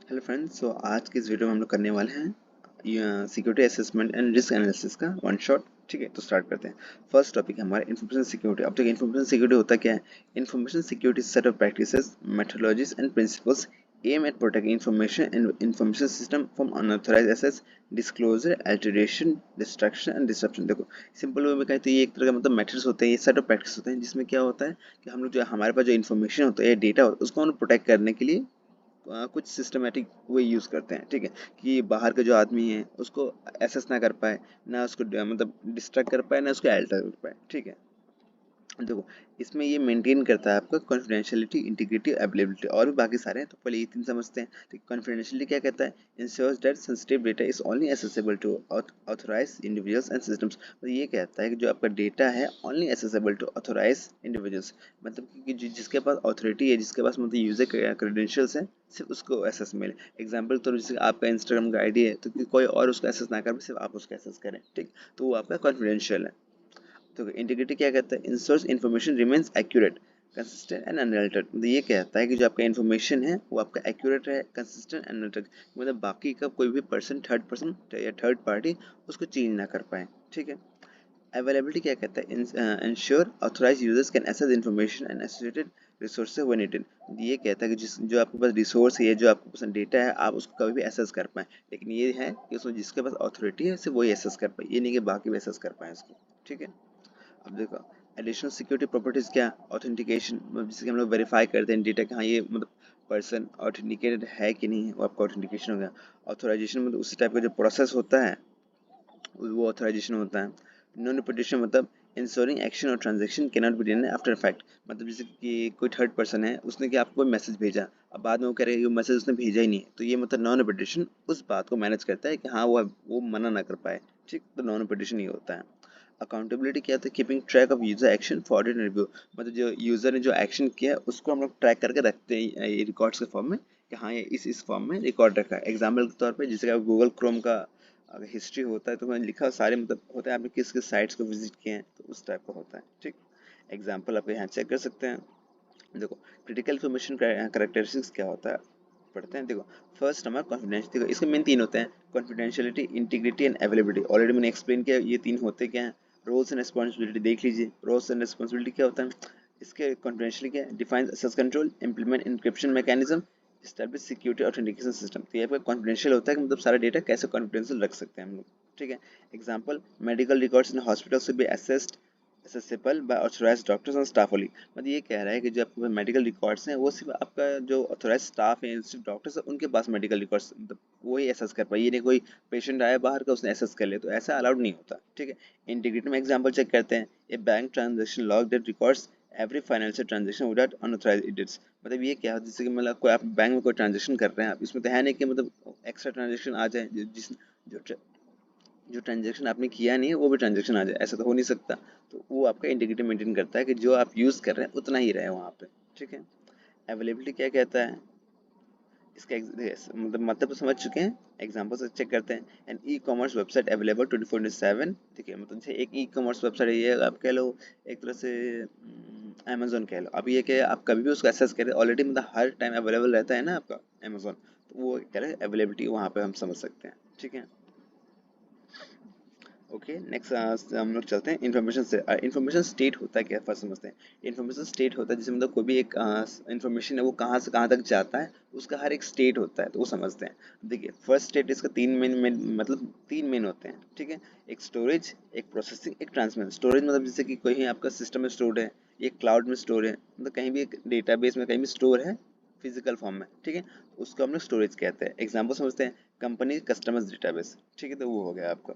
Hello friends, सो आज की इस वीडियो में हम लोग करने वाले हैं security assessment and risk analysis का वन शॉट। ठीक है, तो स्टार्ट करते हैं। फर्स्ट टॉपिक है हमारा इन्फॉर्मेशन सिक्योरिटी। अब तक इन्फॉर्मेशन सिक्योरिटी होता क्या है? Information security set of practices, methodologies and principles aimed at protect information and information system from unauthorized access, disclosure, alteration, destruction and disruption। देखो सिंपल वे में कहें तो ये एक तरह का मतलब मेथड्स होते हैं, ये सेट ऑफ प्रैक्टिस होते हैं जिसमें क्या होता है कि हम लोग जो हमारे पास जो इन्फॉर्मेशन होता है या डेटा होता है उसको हम प्रोटेक्ट करने के लिए कुछ सिस्टमेटिक वे यूज़ करते हैं। ठीक है, कि बाहर का जो आदमी है उसको एक्सेस ना कर पाए, ना उसको मतलब डिस्ट्रैक्ट कर पाए, ना उसको अल्टर कर पाए। ठीक है, देखो इसमें ये मेंटेन करता है आपका कॉन्फिडेंशियलिटी, इंटीग्रिटी, अवेलेबिलिटी और भी बाकी सारे हैं। तो पहले ये तीन समझते हैं। तो कॉन्फिडेंशियलिटी क्या कहता है? Ensures that sensitive data is only accessible to authorised individuals and systems. तो ये कहता है कि जो आपका डेटा है only accessible to authorised individuals, मतलब कि जिसके पास ऑथोरिटी है, जिसके पास मतलब यूजर क्रेडेंशियल्स है, सिर्फ उसको एक्सेस मिले। एग्जाम्पल तो जैसे आपका इंस्टाग्राम का आईडी है तो कोई और उसको एक्सेस ना कर, सिर्फ आप उसको एक्सेस करें। ठीक, तो वो आपका कॉन्फिडेंशियल है। तो इंटीग्रिटी क्या कहता है? Ensures information remains accurate, consistent and unaltered. मतलब ये कहता है कि जो आपका इन्फॉर्मेशन है वो आपका एक्यूरेट है, कंसिस्टेंट एंड अनअल्टर्ड, मतलब बाकी का कोई भी पर्सन, थर्ड पर्सन या थर्ड पार्टी उसको चेंज ना कर पाए। ठीक है। अवेलेबिलिटी क्या कहता है? Ensure authorise users can access information and associated resources when needed. ये कहता है कि जो आपके पास रिसोर्स है, जो आपके पास डेटा है, आप उसको कभी भी एक्सेस कर पाए, लेकिन ये है कि उसमें जिसके पास अथॉरिटी है सिर्फ वही एक्सेस कर पाए, ये नहीं कि बाकी भी एक्सेस कर पाए उसको। ठीक है, अब देखो एडिशनल सिक्योरिटी प्रॉपर्टीज क्या? ऑथेंटिकेशन, मतलब जिससे हम लोग वेरीफाई करते हैं डेटा कि हाँ ये मतलब पर्सन ऑथेंटिकेटेड है कि नहीं है, वो आपका ऑथेंटिकेशन हो गया। ऑथोराइजेशन मतलब उसी टाइप का जो प्रोसेस होता है वो ऑथराइजेशन होता है। नॉन रिपीटेशन मतलब इंश्योरिंग एक्शन और transaction can not be done after fact, मतलब जैसे कि कोई थर्ड पर्सन है, उसने कि आपको कोई मैसेज भेजा, अब बाद में वो कह रहे हैं ये मैसेज उसने भेजा ही नहीं है, तो ये मतलब नॉन रिपीटेशन उस बात को मैनेज करता है कि हाँ वो मना ना कर पाए। ठीक, तो नॉन रिपीटेशन ये होता है। अकाउंटेबिलिटी क्या होता है? Keeping track of user action for audit and review, मतलब जो यूजर ने जो एक्शन किया है उसको हम लोग ट्रैक करके रखते हैं ये रिकॉर्ड्स के फॉर्म में, कि हाँ ये इस फॉर्म में रिकॉर्ड रखा है। एग्जाम्पल के तौर पे जैसे कि गूगल क्रोम का अगर हिस्ट्री होता है तो मैंने लिखा सारे मतलब होता है आपने किस किस साइट्स को विजिट किए हैं, तो उस टाइप का होता है। ठीक, एग्जाम्पल आप यहाँ चेक कर सकते हैं। देखो क्रिटिकल इन्फॉर्मेशन कैरेक्टरिस्टिक्स क्या होता है, पढ़ते हैं। देखो फर्स्ट हमारा कॉन्फिडेंस, देखो इसके मेन तीन होते हैं: confidentiality, integrity and availability. Already मैंने एक्सप्लेन किया ये तीन होते क्या हैं। रोल्स एंड रिस्पॉन्सिबिलिटी देख लीजिए। रोल्स एंड रिस्पॉन्सिबिलिटी क्या होता है? इसके कॉन्फिडेंशियलिटी क्या है? Define access control, implement encryption mechanism, establish security authentication system. तो ये आपका कॉन्फिडेंशियल होता है कि मतलब सारा डेटा कैसे कॉन्फिडेंशियल रख सकते हैं हम लोग। ठीक है, example medical records in hospital से be accessed accessible by authorized doctors and staff only। मतलब ये कह रहा है कि जो आपके पास मेडिकल रिकॉर्ड्स हैं वो सिर्फ आपका जो ऑथोराइज स्टाफ है, सिर्फ डॉक्टर्स है, उनके पास मेडिकल रिकॉर्ड्स मतलब वही एसेस कर पाए, ये नहीं कोई पेशेंट आया बाहर का उसने एसेस कर लिया, तो ऐसा अलाउड नहीं होता। ठीक है, इंटीग्रिटी में एग्जांपल चेक करते हैं। A bank transaction log that records every financial transaction without unauthorized edits. मतलब ये क्या है, जैसे कि मतलब कोई आप बैंक में कोई ट्रांजेक्शन कर रहे हैं, आप इसमें तो है नहीं कि मतलब एक्स्ट्रा ट्रांजेक्शन आ जाए, जिस जो जो ट्रांजेक्शन आपने किया नहीं है वो भी ट्रांजेक्शन आ जाए, ऐसा तो हो नहीं सकता। तो वो आपका इंटीग्रिटी मेंटेन करता है कि जो आप यूज़ कर रहे हैं उतना ही रहे वहाँ पे। ठीक है, अवेलेबिलिटी क्या कहता है? इसका मतलब तो समझ चुके हैं, एग्जांपल से चेक करते हैं। An e commerce website available 24/7। ठीक है, मतलब जैसे एक ई कॉमर्स वेबसाइट है, ये आप कह लो एक तरह से अमेजोन कह लो। अब ये क्या आप कभी भी उसको एक्सेस करें, ऑलरेडी मतलब हर टाइम अवेलेबल रहता है ना आपका अमेजोन, तो वो कह रहे हैं अवेलेबिलिटी वहाँ पे हम समझ सकते हैं। ठीक है, ओके नेक्स्ट हम लोग चलते हैं इन्फॉर्मेशन से। इन्फॉर्मेशन स्टेट होता है क्या, फर्स्ट समझते हैं। इन्फॉर्मेशन स्टेट होता है जैसे मतलब कोई भी एक इन्फॉर्मेशन है वो कहाँ से कहाँ तक जाता है, उसका हर एक स्टेट होता है, तो वो समझते हैं। देखिए फर्स्ट स्टेट इसका तीन मेन मतलब तीन मेन होते हैं। ठीक है, एक स्टोरेज, एक प्रोसेसिंग, एक ट्रांसमिशन। स्टोरेज मतलब जैसे कि कोई आपका सिस्टम में स्टोर है, ये क्लाउड में स्टोर है, मतलब कहीं भी एक डेटाबेस में कहीं भी स्टोर है फिजिकल फॉर्म में। ठीक है, उसको हम लोग स्टोरेज कहते हैं। एग्जाम्पल समझते हैं, कंपनी कस्टमर्स डेटाबेस। ठीक है, तो वो हो गया आपका।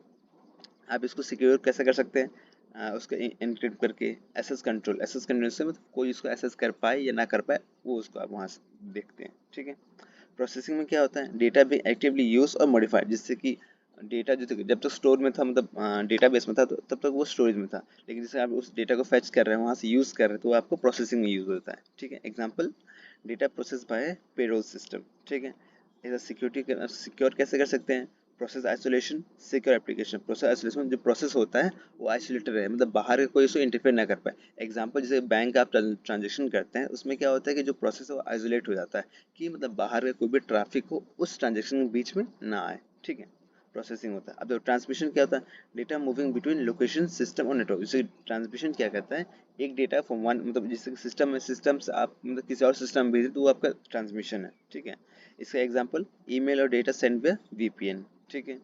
आप इसको सिक्योर कैसे कर सकते हैं? उसको एन्क्रिप्ट करके। एसेस कंट्रोल से मतलब कोई इसको एसेस कर पाए या ना कर पाए, वो उसको आप वहाँ से देखते हैं। ठीक है, प्रोसेसिंग में क्या होता है? डेटा भी एक्टिवली यूज और मॉडिफाइड, जिससे कि डेटा जो जब तक स्टोर में था मतलब डेटाबेस में था तो तब तक वो स्टोरेज में था, लेकिन जैसे आप उस डेटा को फेच कर रहे हैं वहाँ से यूज़ कर रहे हैं तो वो आपको प्रोसेसिंग में यूज़ होता है। ठीक है, example data process by payroll system. ठीक है, ऐसा सिक्योरिटी सिक्योर कैसे कर सकते हैं? Process isolation, secure application. Process isolation, जो प्रोसेस होता है वो आइसोलेटेड है, मतलब बाहर का कोई उसको इंटरफेयर ना कर पाए। एग्जांपल जैसे बैंक आप ट्रांजेक्शन करते हैं, उसमें क्या होता है कि जो प्रोसेस है वो आइसोलेट हो जाता है, कि मतलब बाहर का कोई भी ट्रैफिक हो उस ट्रांजेक्शन के बीच में ना आए, ठीक है। प्रोसेसिंग होता है। अब देखो ट्रांसमिशन क्या होता है, data moving between location, system और नेटवर्क। जैसे ट्रांसमिशन क्या करता है, एक डेटा फ्रॉम वन, मतलब जैसे सिस्टम में, सिस्टम से आप मतलब किसी और सिस्टम में भेजें तो वो आपका ट्रांसमिशन है, ठीक है। इसका एग्जांपल ईमेल और डेटा सेंड बाय वीपीएन, ठीक है।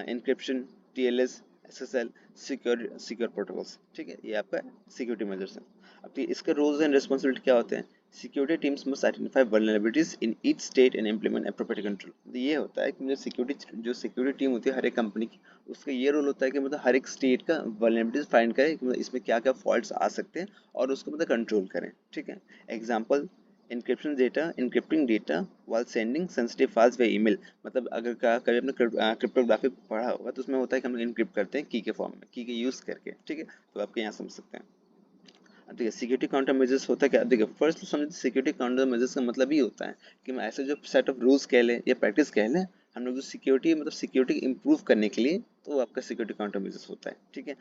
Encryption, TLS, SSL, secure protocols, ठीक है। ये आपका सिक्योरिटी मेजर्स है। अब इसके रोल्स एंड रिस्पॉन्सिबिलिटी क्या होते हैं, security teams must identify vulnerabilities in each state and implement appropriate control. ये होता है कि मतलब सिक्योरिटी टीम होती है हर एक कंपनी की, उसका ये रोल होता है कि मतलब हर एक स्टेट का वल्नरेबिलिटीज फाइंड करें कि मतलब इसमें क्या क्या फॉल्ट्स आ सकते हैं और उसको मतलब कंट्रोल करें, ठीक है। Example, encrypting data while sending sensitive files via email। मतलब अगर कभी आपने क्रिप्टोग्राफी पढ़ा होगा तो उसमें होता है कि हम लोग इनक्रिप्ट करते हैं की के फॉर्म में, की के यूज करके, ठीक है। तो आपके यहाँ समझ सकते हैं। अब देखिए सिक्योरिटी काउंटर मेजर्स होता है क्या, देखिए फर्स्ट तो समझिए सिक्योरिटी काउंटर मेजर्स का मतलब ही होता है कि हम ऐसे जो सेट ऑफ रूल्स कह लें या प्रैक्टिस कह लें, हम लोग जो सिक्योरिटी मतलब सिक्योरिटी इंप्रूव करने के लिए, तो वो आपका सिक्योरिटी काउंटर मेजर्स होता है, ठीक है।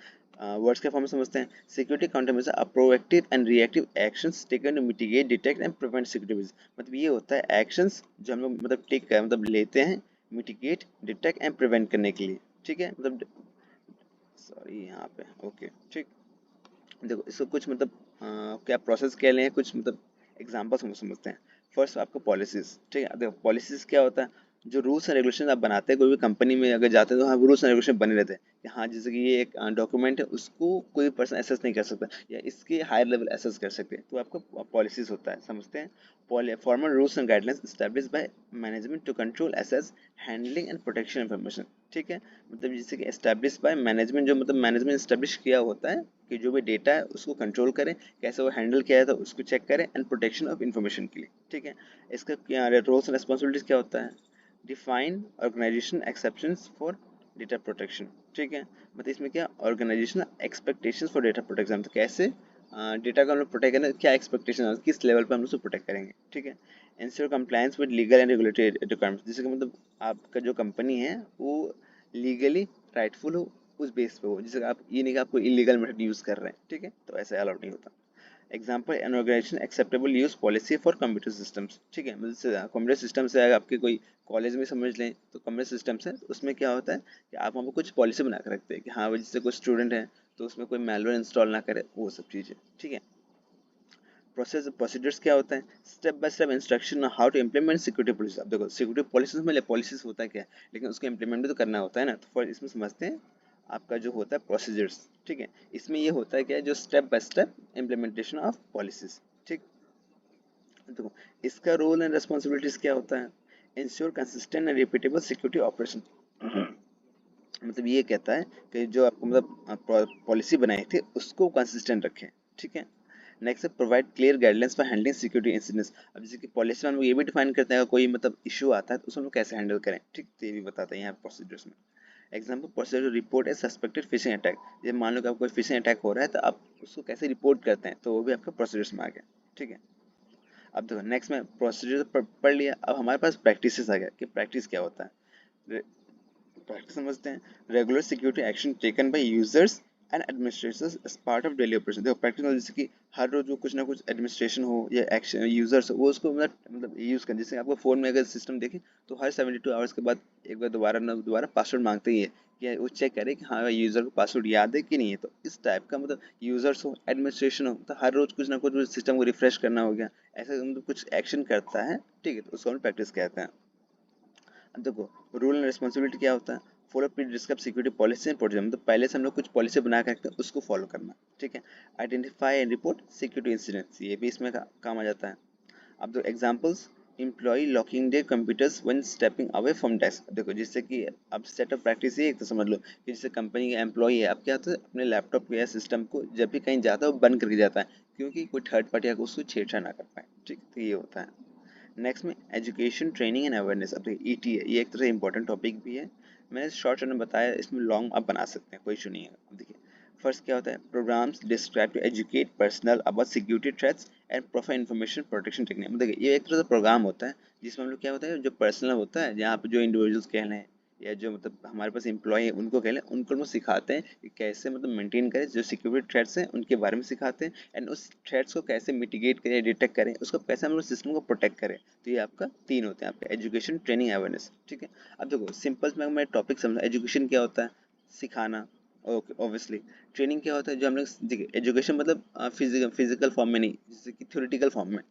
वर्ड्स के फॉर्म में समझते हैं। Security counter measure are proactive and reactive actions taken to mitigate, detect and prevent security risk. मतलब ये होता है एक्शंस जो हम लोग मतलब टेक मतलब लेते हैं मिटिगेट, डिटेक्ट एंड प्रिवेंट करने के लिए, ठीक है। मतलब सॉरी यहाँ पे ओके, ठीक। देखो इसको कुछ मतलब क्या प्रोसेस कह लें, कुछ मतलब एग्जांपल्स हम समझते हैं। फर्स्ट आपको पॉलिसीज, ठीक है। देखो पॉलिसीज क्या होता है, जो रूल्स एंड रेगुलेशन आप बनाते हैं, कोई भी कंपनी में अगर जाते हैं तो हाँ रूल्स एंड रेगुलेशन बने रहते हैं कि हाँ जैसे कि ये एक डॉक्यूमेंट है, उसको कोई पर्सन एसेस नहीं कर सकता या इसके हायर लेवल एसेस कर सकते हैं, तो आपका पॉलिसीज होता है, समझते हैं। Formal rules and guidelines established by management to control access, handling and protection information, ठीक है। मतलब जैसे कि एस्टैब्लिश बाय मैनेजमेंट, जो मतलब मैनेजमेंट एस्टैब्लिश किया होता है कि जो भी डेटा है उसको कंट्रोल करें, कैसे वो हैंडल किया है तो उसको चेक करें, एंड प्रोटेक्शन ऑफ इन्फॉर्मेशन के लिए, ठीक है। इसका क्या रोल्स एंड रिस्पॉन्सिबिलिटीज क्या होता है, define organisation exceptions for data protection, ठीक है। मतलब इसमें क्या organisation expectations for data protection, तो कैसे डेटा को हम लोग प्रोटेक्ट करें, क्या एक्सपेक्टेशन है, किस लेवल पर हम लोग उसको प्रोटेक्ट करेंगे, ठीक है। Ensure compliance with legal and regulatory requirements, जैसे कि मतलब आपका जो कंपनी है वो लीगली राइटफुल हो उस बेस पे हो, जैसे आप ये नहीं कि आप कोई इलीगल मेथड यूज कर रहे हैं, ठीक है, तो ऐसे अलाउड नहीं होता। Example, an organisation acceptable use policy for computer systems, ठीक है। मतलब कंप्यूटर सिस्टम से अगर आपके कोई कॉलेज में समझ लें तो कंप्यूटर सिस्टम्स है, तो उसमें क्या होता है कि आप वहाँ पर कुछ पॉलिसी बना कर रखते हैं कि हाँ भाई जिससे कोई स्टूडेंट है तो उसमें कोई मैलवेयर इंस्टॉल ना करे, वो सब चीज़ें, ठीक है। प्रोसीजर्स क्या होता है, step by step instruction how to implement security policy. अब देखो सिक्योरिटी पॉलिसीज में पॉलिसीज होता है क्या है, लेकिन उसको इम्प्लीमेंट भी तो करना होता है ना, तो फॉर इसमें समझते हैं आपका जो होता है प्रोसीजर्स, ठीक है। इसमें ये होता है क्या, जो step by step implementation of policies, ठीक। देखो इसका रोल एंड रिस्पॉन्सिबिलिटीज क्या होता है, ensure consistent and repeatable security operation. मतलब ये कहता है कि जो आपको मतलब पॉलिसी बनाई थी उसको कंसिस्टेंट रखें, ठीक है। नेक्स्ट है provide clear guidelines for handling security incidents. अब जैसे कि पॉलिसी में हम लोग ये भी डिफाइन करते हैं कोई मतलब इशू आता है तो उसको हम लोग कैसे हैंडल करें, ठीक, तो ये भी बताते हैं यहाँ प्रोसीजर्स में। एग्जाम्पल, प्रोसीजर रिपोर्ट ए सस्पेक्टेड फिशिंग अटैक। जब मान लो कि आपको कोई फिशिंग अटैक हो रहा है तो आप उसको कैसे रिपोर्ट करते हैं, तो वो भी आपका प्रोसीजर्स में आ गया, ठीक है। अब देखो नेक्स्ट में प्रोसीजर पढ़ लिया, अब हमारे पास प्रैक्टिसेस आ गया कि प्रैक्टिस क्या होता है। प्रैक्टिस समझते हैं, regular security action taken by users and administrators as part of daily operation. देखो प्रैक्टिस मतलब जैसे कि हर रोज वो कुछ ना कुछ एडमिनिस्ट्रेशन हो या एक्शन यूजर्स हो वो उसको मतलब यूज करें। जैसे आपको फोन में अगर सिस्टम देखें तो हर 72 आवर्स के बाद एक बार दोबारा पासवर्ड मांगते ही है कि वो चेक करे कि हाँ यूजर को पासवर्ड याद है कि नहीं है, तो इस टाइप का मतलब यूजर्स हो एडमिनिस्ट्रेशन हो तो हर रोज कुछ ना कुछ सिस्टम को रिफ्रेश करना हो गया, ऐसा मतलब कुछ एक्शन करता है, ठीक है, तो उसको हम प्रैक्टिस कहते हैं। अब देखो रूल एंड रिस्पॉन्सिबिलिटी क्या होता है, follow pre describe security policy and procedure. मतलब पहले से हम लोग कुछ पॉलिसी बना के रखते हैं उसको फॉलो करना, ठीक है। Identify and report security incidents, ये भी इसमें काम आ जाता है। अब दो examples, employ locking their computers when stepping away from desk. देखो जिससे कि अब सेट ऑफ प्रैक्टिस ये एक तो समझ लो कि जैसे कंपनी का एम्प्लॉय है, अब क्या होता है अपने लैपटॉप या सिस्टम को जब भी कहीं जाता है वो बंद करके जाता है, क्योंकि कोई थर्ड पार्टी आकर उसको छेड़छाड़ ना कर पाए, ठीक, तो ये होता है। नेक्स्ट में एजुकेशन ट्रेनिंग एंड अवेयरनेस। अब देखिए ईटी है, ये एक तरह से इंपॉर्टेंट टॉपिक भी है, मैंने शॉर्ट शॉर्ट में बताया, इसमें लॉन्ग आप बना सकते हैं, कोई इशू नहीं है। अब देखिए फर्स्ट क्या होता है, programmes describe to educate personal about security threats and profile information protection technique. देखिए ये एक तरह से प्रोग्राम होता है जिसमें हम लोग क्या होता है जो पर्सनल होता है, जहाँ पे जो इंडिविजुअल्स कह रहे हैं या जो मतलब हमारे पास एम्प्लॉय है उनको कह लें, उनको हम सिखाते हैं कि कैसे मतलब मेंटेन करें, जो सिक्योरिटी थ्रेट्स हैं उनके बारे में सिखाते हैं, एंड उस थ्रेट्स को कैसे मिटिगेट करें, डिटेक्ट करें, उसको कैसे हम लोग सिस्टम को प्रोटेक्ट करें। तो ये आपका 3 होते हैं आपका एजुकेशन, ट्रेनिंग, अवेयरनेस। ठीक है, अब देखो सिंपल में मैं टॉपिक समझा। एजुकेशन क्या होता है? सिखाना। Okay, obviously. ट्रेनिंग क्या होता है? जो हम लोग देखिए, एजुकेशन मतलब फिजिकल फॉर्म में नहीं, जैसे कि थ्योरेटिकल फॉर्म में।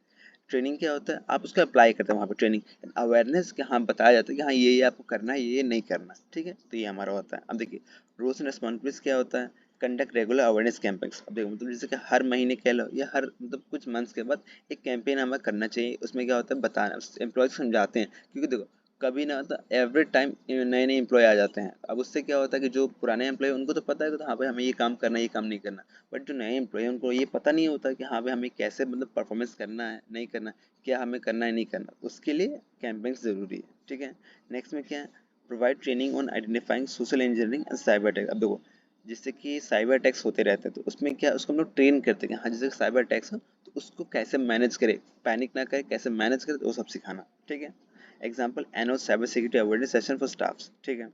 ट्रेनिंग क्या होता है? आप उसको अप्लाई करते हैं वहाँ पे ट्रेनिंग। अवेयरनेस कि हाँ बताया जाता है कि हाँ ये आपको करना है, ये नहीं करना। ठीक है, तो ये हमारा होता है। अब देखिए रूल्स एंड रिस्पॉन्सिबिलिटीज क्या होता है? Conduct regular awareness campaigns. अब देखो मतलब जैसे कि हर महीने कह लो या हर मतलब कुछ मंथ्स के बाद एक कैंपेन हमें करना चाहिए। उसमें क्या होता है? बताना, एम्प्लॉय समझाते हैं, क्योंकि देखो कभी ना होता, एवरी टाइम नए नए एम्प्लॉय आ जाते हैं। अब उससे क्या होता है कि जो पुराने एम्प्लॉय उनको तो पता है कि तो हाँ भाई हमें ये काम करना है, ये काम नहीं करना। बट जो नए एम्प्लॉय उनको ये पता नहीं होता कि हाँ भाई हमें कैसे मतलब परफॉर्मेंस करना है, नहीं करना है, क्या हमें करना है, नहीं करना। उसके लिए कैंपेन्स जरूरी है। ठीक है, नेक्स्ट में क्या है? Provide training on identifying social engineering and cyber attack. अब देखो जिससे कि साइबर अटैक्स होते रहते हैं, तो उसमें क्या उसको हम लोग ट्रेन करते हैं कि हाँ जैसे साइबर अटैक्स हो तो उसको कैसे मैनेज करे, पैनिक ना करे, कैसे मैनेज करे, तो वो सब सिखाना। ठीक है, example annual cyber security awareness session for staffs. ठीक है,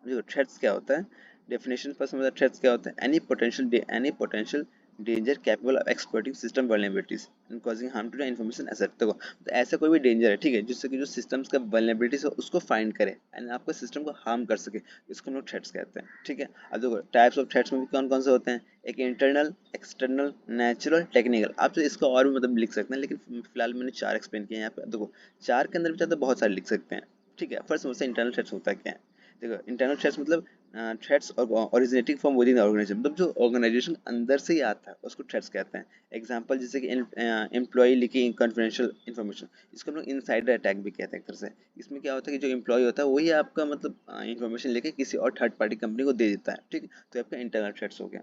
देखो थ्रेट्स क्या होता है? डेफिनेशन पर समझा। थ्रेट्स क्या होता है? Any potential danger capable of exploiting system vulnerabilities and causing harm to the information asset. देखो तो ऐसा कोई भी डेंजर है, ठीक है, जिससे कि जो सिस्टम्स का वल्नरेबिलिटीज है उसको फाइंड करे एंड आपका सिस्टम को हार्म कर सके, इसको हम लोग थ्रेट्स कहते हैं। ठीक है, अब देखो टाइप्स ऑफ थ्रेट्स में भी कौन कौन से होते हैं? एक इंटरनल, एक्सटर्नल, नेचुरल, टेक्निकल। आप तो इसको और भी मतलब लिख सकते हैं, लेकिन फिलहाल मैंने 4 एक्सप्लेन किए हैं यहाँ पे। देखो 4 के अंदर भी चाहते बहुत सारे लिख सकते हैं। ठीक है, फर्स्ट समझते हैं इंटरनल थ्रेट्स होता क्या है। देखो इंटरनल थ्रेट्स मतलब threats originating from within organisation, मतलब जो ऑर्गेनाइजेशन अंदर से ही आता है उसको थ्रेट्स कहते हैं। एग्जांपल जैसे कि एम्प्लॉय लिखी कॉन्फिडेंशियल इन्फॉर्मेशन, इसको हम लोग इनसाइडर अटैक भी कहते हैं एक तरह से। इसमें क्या होता है कि जो एम्प्लॉय होता है वही आपका मतलब इन्फॉर्मेशन लेके किसी और थर्ड पार्टी कंपनी को दे देता है। ठीक है, तो आपका इंटरनल थ्रेट्स हो गया।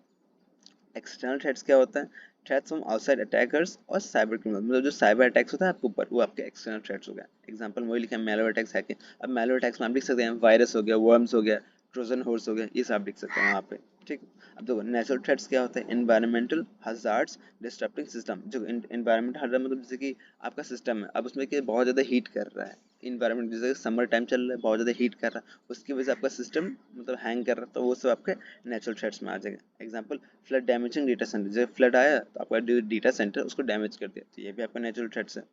एक्सटर्नल थ्रेट्स क्या होता है? थ्रेट्स फ्रॉम आउटसाइड अटैकर्स और साइबर क्रिमिनल, मतलब जो साइबर अटैक्स होता है आपके ऊपर, वो आपके एक्सटर्नल थ्रेट्स हो गया। एग्जांपल वही लिखा है मैलवेयर अटैक्स, हैकिंग। अब मैलवेयर अटैक्स में आप लिख सकते हैं वायरस हो गया, वर्म्स हो गया, ट्रोजन हॉर्स हो गया, ये सब आप लिख सकते हैं वहाँ पे। ठीक, अब देखो नेचुरल थ्रेट्स क्या होता है? Environmental hazards disturbing system. जो एनवायरमेंट हजार्ड मतलब जैसे कि आपका सिस्टम है, अब उसमें क्या बहुत ज़्यादा हीट कर रहा है, इन्वायरमेंट जैसे समर टाइम चल रहा है, बहुत ज़्यादा हीट कर रहा है, उसकी वजह से आपका सिस्टम मतलब हैंग कर रहा है, तो वो सब आपके नेचुरल थ्रेट्स में आ जाएगा। Example flood damaging data centre, जब फ्लड आया तो आपका डेटा सेंटर उसको डैमेज कर दिया, तो ये भी आपका नेचुरल थ्रेट्स है।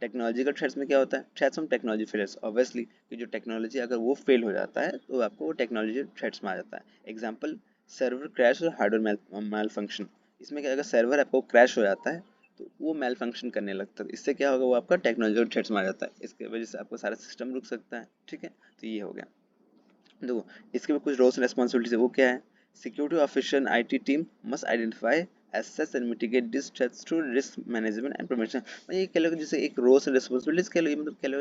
टेक्नोलॉजिकल थ्रेट्स में क्या होता है? Threats from technology failures, obviously कि जो टेक्नोलॉजी अगर वो फेल हो जाता है तो आपको वो टेक्नोलॉजी थ्रेट्स में आ जाता है। एग्जांपल सर्वर क्रैश और हार्डवेयर मैल फंक्शन। इसमें क्या, अगर सर्वर आपको क्रैश हो जाता है तो वो मेल फंक्शन करने लगता है, इससे क्या होगा? वो आपका टेक्नोलॉजिकल थ्रेट्स में आ जाता है, इसकी वजह से आपका सारा सिस्टम रुक सकता है। ठीक है, तो ये हो गया। देखो इसके भी कुछ रोल्स रेस्पॉन्सिबिलिटीज है, वो क्या है? Security officer IT team must identify assess and mitigate these threats through risk management and prevention। ये कह लो कि जैसे एक रोल्स एंड रिस्पॉन्सिबिलिटीज कह लो, ये मतलब कह लो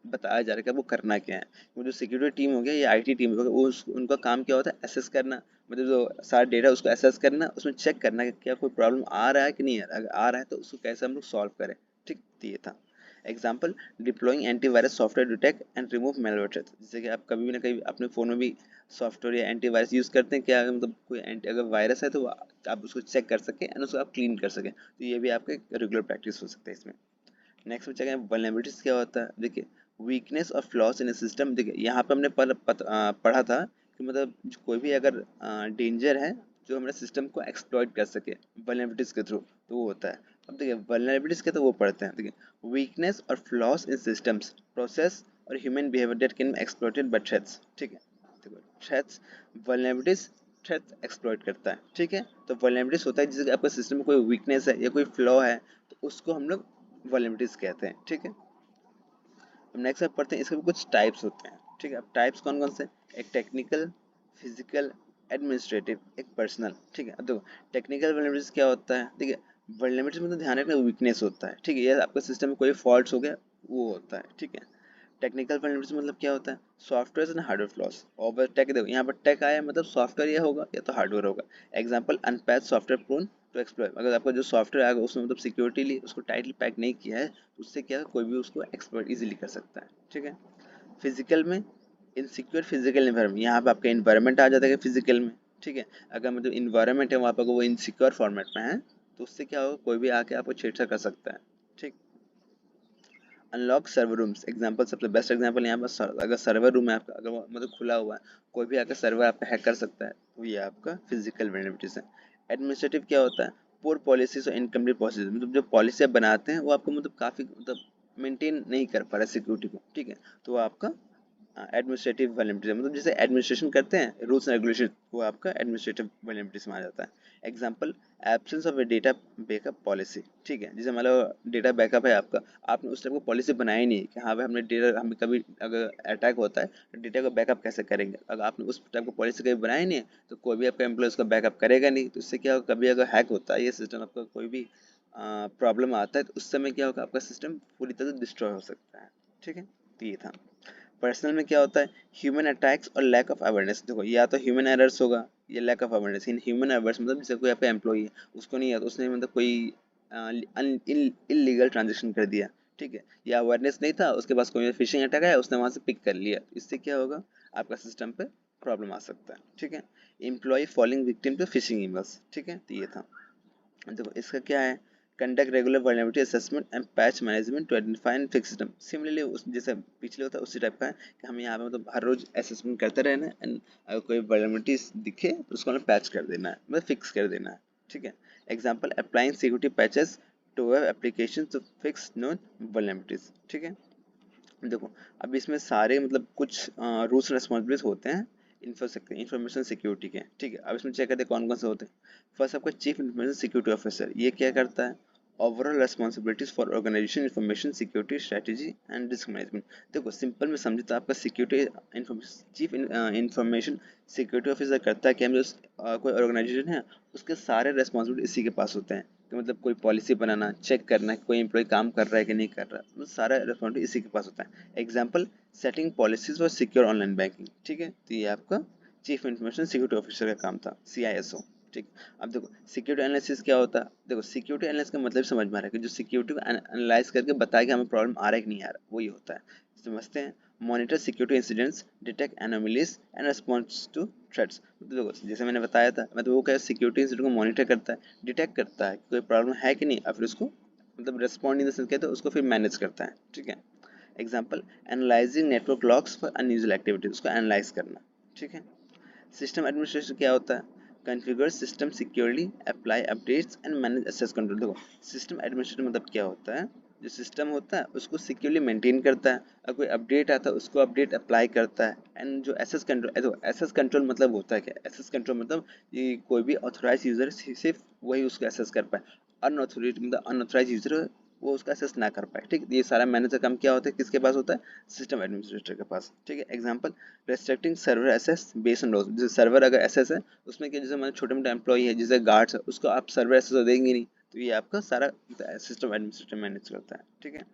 बताया जा रहा है कि वो करना क्या है। वो जो सिक्योरिटी टीम हो गया या आईटी टीम हो गया, वो उनका काम क्या होता है? एसेस करना, मतलब जो सारा डेटा उसको एसेस करना, उसमें चेक करना कि क्या कोई प्रॉब्लम आ रहा है कि नहीं आ रहा, अगर आ रहा है तो उसको कैसे हम लोग सॉल्व करें। ठीक, तो ये था। Example deploying antivirus software detect and remove malware. जैसे कि आप कभी भी ना कभी अपने फ़ोन में भी सॉफ्टवेयर या एंटीवायरस यूज़ करते हैं क्या, मतलब कोई एंटी अगर वायरस है तो आप उसको चेक कर सकें एंड उसको आप क्लीन कर सकें, तो ये भी आपका रेगुलर प्रैक्टिस हो सकता है इसमें। नेक्स्ट में चेक वल्नरेबिलिटीज क्या होता है? देखिए वीकनेस और फ्लॉस इन सिस्टम। देखिए यहाँ पे हमने पढ़ा था कि मतलब कोई भी अगर डेंजर है जो हमारे सिस्टम को एक्सप्लॉइट कर सके वल्नरेबिलिटीज के थ्रू, तो वो होता है। अब देखिए वल्नरेबिलिटीज के तो वो पढ़ते हैं। देखिए वीकनेस और फ्लॉस इन सिस्टम्स, प्रोसेस और human behaviour that can be exploited bye threats. ठीक है, देखो थ्रेट्स, वल्नरेबिलिटीज थ्रेट्स एक्सप्लॉइट करता है। ठीक है, तो वल्नरेबिलिटीज होता है जैसे आपका सिस्टम में कोई वीकनेस है या कोई फ्लॉ है, तो उसको हम लोग वल्नरेबिलिटीज कहते हैं। ठीक है, अब नेक्स्ट आप पढ़ते हैं, इसके भी कुछ टाइप्स होते हैं। ठीक है, अब टाइप्स कौन कौन से? एक टेक्निकल, फिजिकल, एडमिनिस्ट्रेटिव, एक पर्सनल। ठीक है, अब देखो टेक्निकल वल्नरेबिलिटीज क्या होता है? ठीक है, वल्नरेबिलिटीज मतलब ध्यान रखना वीकनेस होता है। ठीक है, ये आपका सिस्टम में कोई फॉल्ट हो गया वो होता है। ठीक है, टेक्निकल वल्नरेबिलिटी मतलब क्या होता है? Software and hardware floss. और टेक देखो यहाँ पर टेक आया मतलब सॉफ्टवेयर या होगा या तो हार्डवेयर होगा। Example unpatched software prone to exploit, अगर आपका जो सॉफ्टवेयर आएगा उसमें मतलब सिक्योरिटी उसको टाइटली पैक नहीं किया है, तो उससे क्या है, कोई भी उसको एक्सप्लॉइट इजीली कर सकता है। ठीक है, फिजिकल में इनसिक्योर फिजिकल एनवायरनमेंट, यहाँ पे आपका एनवायरनमेंट आ जाता है फिजिकल में। ठीक है, अगर मतलब इन्वायरमेंट है वहाँ पर वो इनसिक्योर फॉर्मेट में है, तो उससे क्या होगा, कोई भी आके आपको छेड़छाड़ कर सकता है। ठीक, अनलॉक सर्वर रूम्स, एग्जांपल सबसे बेस्ट एग्जांपल यहाँ पर अगर सर्वर रूम है आपका, अगर वो मतलब खुला हुआ है, कोई भी आकर सर्वर आपका हैक कर सकता है, तो ये आपका फिजिकल वल्नरेबिलिटीज है। एडमिनिस्ट्रेटिव क्या होता है, पुअर पॉलिसीज और इनकम्प्लीट पॉलिसीज, मतलब जो पॉलिसी आप बनाते हैं वो आपको मतलब काफी मतलब मेंटेन नहीं कर पा रहा है सिक्योरिटी को, ठीक है, तो वो आपका एडमिनिस्ट्रेटिव वल्नरेबिलिटी, मतलब जैसे एडमिनिस्ट्रेशन करते हैं रूल्स एंड रेगुलेशन, वो आपका एडमिनिस्ट्रेटिव वल्नरेबिलिटी में आ जाता है। Example absence of A data backup policy, ठीक है, जैसे मतलब डेटा बैकअप है आपका, आपने उस टाइप को पॉलिसी बनाई नहीं कि हाँ भाई हमने डेटा, हमें कभी अगर अटैक होता है तो डेटा को बैकअप कैसे करेंगे, अगर आपने उस टाइप को पॉलिसी कभी बनाई नहीं है तो कोई भी आपका एम्प्लॉय उसका बैकअप करेगा नहीं, तो इससे क्या होगा, कभी अगर हैक होता है ये सिस्टम, आपका कोई भी प्रॉब्लम आता है तो उस समय क्या होगा, आपका सिस्टम पूरी तरह से डिस्ट्रॉय हो सकता है, ठीक है, तो ये था। पर्सनल में क्या होता है, ह्यूमन अटैक्स और लैक ऑफ अवेयरनेस, देखो या तो ह्यूमन एरर्स होगा या लैक ऑफ अवेयरनेस। इन ह्यूमन एरर्स मतलब जैसे कोई आपका एम्प्लॉई है, उसको नहीं आता, उसने मतलब कोई इलीगल ट्रांजेक्शन कर दिया, ठीक है, या अवेयरनेस नहीं था, उसके पास कोई फिशिंग अटैक आया, उसने वहां से पिक कर लिया, इससे क्या होगा, आपका सिस्टम पे प्रॉब्लम आ सकता है, ठीक है। Employ falling victim to phishing emails, ठीक है, तो ये था। देखो इसका क्या है, conduct regular vulnerability assessment and patch management to identify and fix system. Similarly उस जैसे पिछले होता है उसी टाइप का है कि हम यहाँ पे मतलब हर रोज असेसमेंट करते रहना है, एंड अगर कोई वल्नरेबिलिटी दिखे तो उसको हमें पैच कर देना है, मतलब फिक्स कर देना है, ठीक है। Example applying security patches to web application to fix known vulnerabilities, ठीक है। देखो अब इसमें सारे मतलब कुछ रूल्स रिस्पॉन्सिबिलिटीज होते हैं इंफॉर्मेशन सिक्योरिटी के, ठीक है। अब इसमें चेक करते हैं कौन कौन से होते हैं। फर्स्ट आपका चीफ इंफॉर्मेशन सिक्योरिटी ऑफिसर, ये क्या करता है, overall responsibilities for organisation information security strategy and risk management. देखो सिंपल में समझे तो आपका security chief information security officer करता है कि हम जो कोई ऑर्गेनाइजेशन है उसके सारे रेस्पॉन्सिबिलिटी इसी के पास होते हैं, कि मतलब कोई पॉलिसी बनाना, चेक करना है कोई एम्प्लॉय काम कर रहा है कि नहीं कर रहा है, मतलब सारा रिस्पॉन्सिबिलिटी इसी के पास होता है। Example setting policies for secure online banking, ठीक है, तो ये आपका चीफ इंफॉर्मेशन सिक्योरिटी ऑफिसर का काम था, CISO, ठीक। अब देखो सिक्योरिटी एनालिसिस क्या होता है, देखो सिक्योरिटी एनालिसिस का मतलब समझ में आ रहा है कि जो सिक्योरिटी को एनालाइज करके बताया कि हमें प्रॉब्लम आ रहा है कि नहीं आ रहा, वही होता है, समझते हैं। Monitor security incidents, detect anomalies and response to threats, मतलब देखो जैसे मैंने बताया था, मतलब वो क्या सिक्योरिटी इंसिडेंट को मॉनिटर करता है, डिटेक्ट करता है कि कोई प्रॉब्लम है कि नहीं, और फिर उसको मतलब रिस्पॉन्ड इन द सेंस कहते हैं उसको फिर मैनेज करता है, ठीक है। Example analysing network logs for unusual activity, उसको एनालाइज करना, ठीक है। सिस्टम एडमिनिस्ट्रेशन क्या होता है, configure system securely, apply updates and manage access control. देखो सिस्टम एडमिनिस्ट्रेशन मतलब क्या होता है, जो सिस्टम होता है उसको सिक्योरली मेंटेन करता है, और कोई अपडेट आता है उसको अपडेट अप्लाई करता है, एंड जो एसेस कंट्रोल, देखो एसेस कंट्रोल मतलब होता है क्या, एसेस कंट्रोल मतलब ये कोई भी ऑथोराइज यूजर सिर्फ वही उसको एसेस कर पाए, अनऑथोराइज मतलब अनऑथोराइज यूजर वो उसका एसेस ना कर पाए, ठीक। ये सारा मैनेज का काम क्या होता है, किसके पास होता है, सिस्टम एडमिनिस्ट्रेटर के पास, ठीक है। Example restricting server access based on roles, जैसे सर्वर अगर एसेस है उसमें क्या, जैसे हमारे छोटे मोटे एम्प्लॉय है जैसे गार्ड्स है उसको आप सर्वर एसेस तो देंगे नहीं, तो ये आपका सारा सिस्टम एडमिनिस्ट्रेटर मैनेज करता है, ठीक है।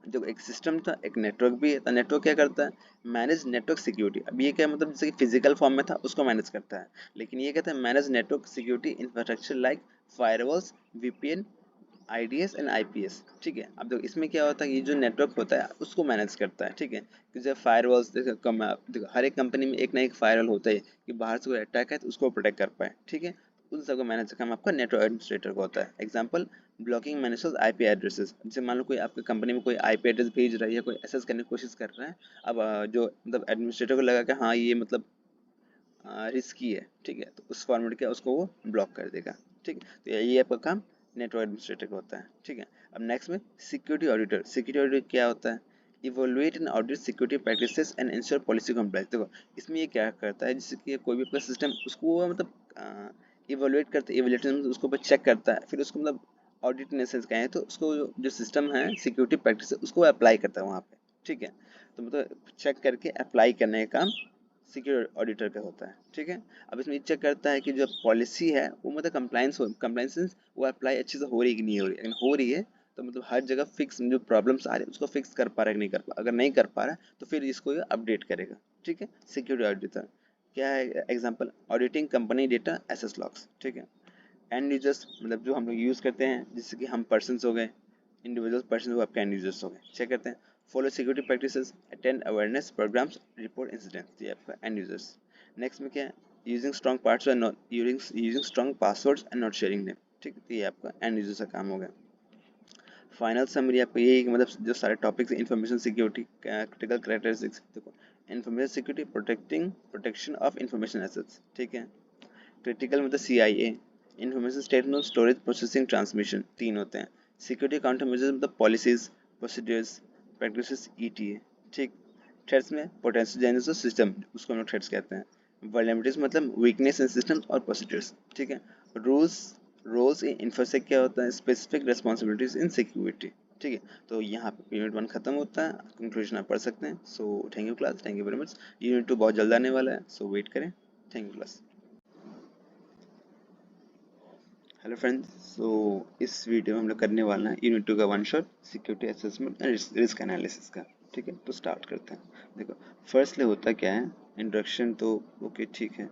जो एक सिस्टम था एक नेटवर्क भी है, तो नेटवर्क क्या करता है, मैनेज नेटवर्क सिक्योरिटी। अब ये क्या मतलब जैसे कि फिजिकल फॉर्म में था उसको मैनेज करता है, लेकिन ये कहता है manage network security infrastructure like firewalls, VPN, IDS and IPS, ठीक है। अब देखो इसमें क्या होता है, ये जो नेटवर्क होता है उसको मैनेज करता है, ठीक है। कि जब फायरवॉल्स देखो हर एक कंपनी में एक ना एक फायरवॉल होता है कि बाहर से कोई अटैक है तो उसको प्रोटेक्ट कर पाए, ठीक है। उन सबको मैनेज का काम आपका नेटवर्क एडमिनिस्ट्रेटर का होता है। Example blocking managers IP addresses, जैसे मान लो कोई आपकी कंपनी में कोई IP एड्रेस भेज रहा है या कोई एक्सेस करने की कोशिश कर रहा है, अब जो मतलब एडमिनिस्ट्रेटर को लगा कि हाँ ये मतलब रिस्की है, ठीक है, तो उस फॉर्मेट के उसको वो ब्लॉक कर देगा, ठीक है। तो ये आपका काम नेटवर्क एडमिनिस्ट्रेटर का होता है, ठीक है। अब नेक्स्ट में सिक्योरिटी ऑडिटर, सिक्योरिटी ऑडिटर क्या होता है, evaluate and audit security practices and ensure policy compliance. देखो इसमें ये क्या करता है, जैसे कि कोई भी आपका सिस्टम उसको वो मतलब इवोल्युएट करता है, इवोल्यूशन उसको ऊपर चेक करता है, फिर उसको मतलब ऑडिट इन सेंस कहें तो उसको जो सिस्टम है सिक्योरिटी प्रैक्टिस उसको अप्लाई करता है वहाँ पे, ठीक है। तो मतलब चेक करके अप्लाई करने का काम सिक्योर ऑडिटर का होता है, ठीक है। अब इसमें चेक करता है कि जो पॉलिसी है वो मतलब कंप्लायंस वो अप्लाई अच्छे से हो रही है कि नहीं हो रही है, अगर हो रही है तो मतलब हर जगह फिक्स जो प्रॉब्लम्स आ रही है उसको फिक्स कर पा रहा है कि नहीं कर पा, अगर नहीं कर पा रहा है तो फिर इसको अपडेट करेगा, ठीक है। सिक्योरिटी ऑडिटर क्या है, example auditing company data access logs, ठीक है। एंड यूजर्स मतलब जो हम लोग यूज करते हैं, जैसे कि हम पर्सन हो गए, इंडिविजुअल पर्सन वो आपके एंड यूजर्स हो गए, चेक करते हैं। Follow security practices, attend awareness programmes, report incidents, ये आपका एंड यूजर्स। नेक्स्ट में क्या है, using strong parts and not using strong passwords and not sharing them, ठीक है, तो ये आपका एंड यूजर्स का काम हो गया। फाइनल समरी आपको यही कि मतलब जो सारे topics information security critical characteristics, देखो information security protection of information assets, ठीक है। क्रिटिकल मतलब CIA, information statement, storage, processing, transmission, तीन होते हैं। सिक्योरिटी काउंटर मेजर्स मतलब पॉलिसीज, प्रोसीड्यूर्स, प्रैक्टिसेस, ETA, ठीक। थ्रेट्स में पोटेंशियल डेंजर्स सिस्टम, उसको हम लोग थ्रेट्स कहते हैं। वल्नरेबिलिटीज मतलब वीकनेस इन सिस्टम और प्रोसीड्यूर्स, ठीक है। रूल्स, रोल्स इन इन्फोसेक क्या होता है, स्पेसिफिक रिस्पॉन्सिबिलिटीज इन सिक्योरिटी, ठीक है। तो यहाँ पे यूनिट 1 खत्म होता है, कंक्लूजन आप पढ़ सकते हैं। So thank you class, thank you very much. Unit 2 बहुत जल्द आने वाला है, सो वेट करें। Thank you class. Hello friends, so इस वीडियो में हम लोग करने वाला है यूनिट 2 का one shot security assessment and risk analysis का, ठीक है। तो स्टार्ट करते हैं। देखो फर्स्टली होता क्या है, इंट्रोडक्शन तो ओके ठीक है।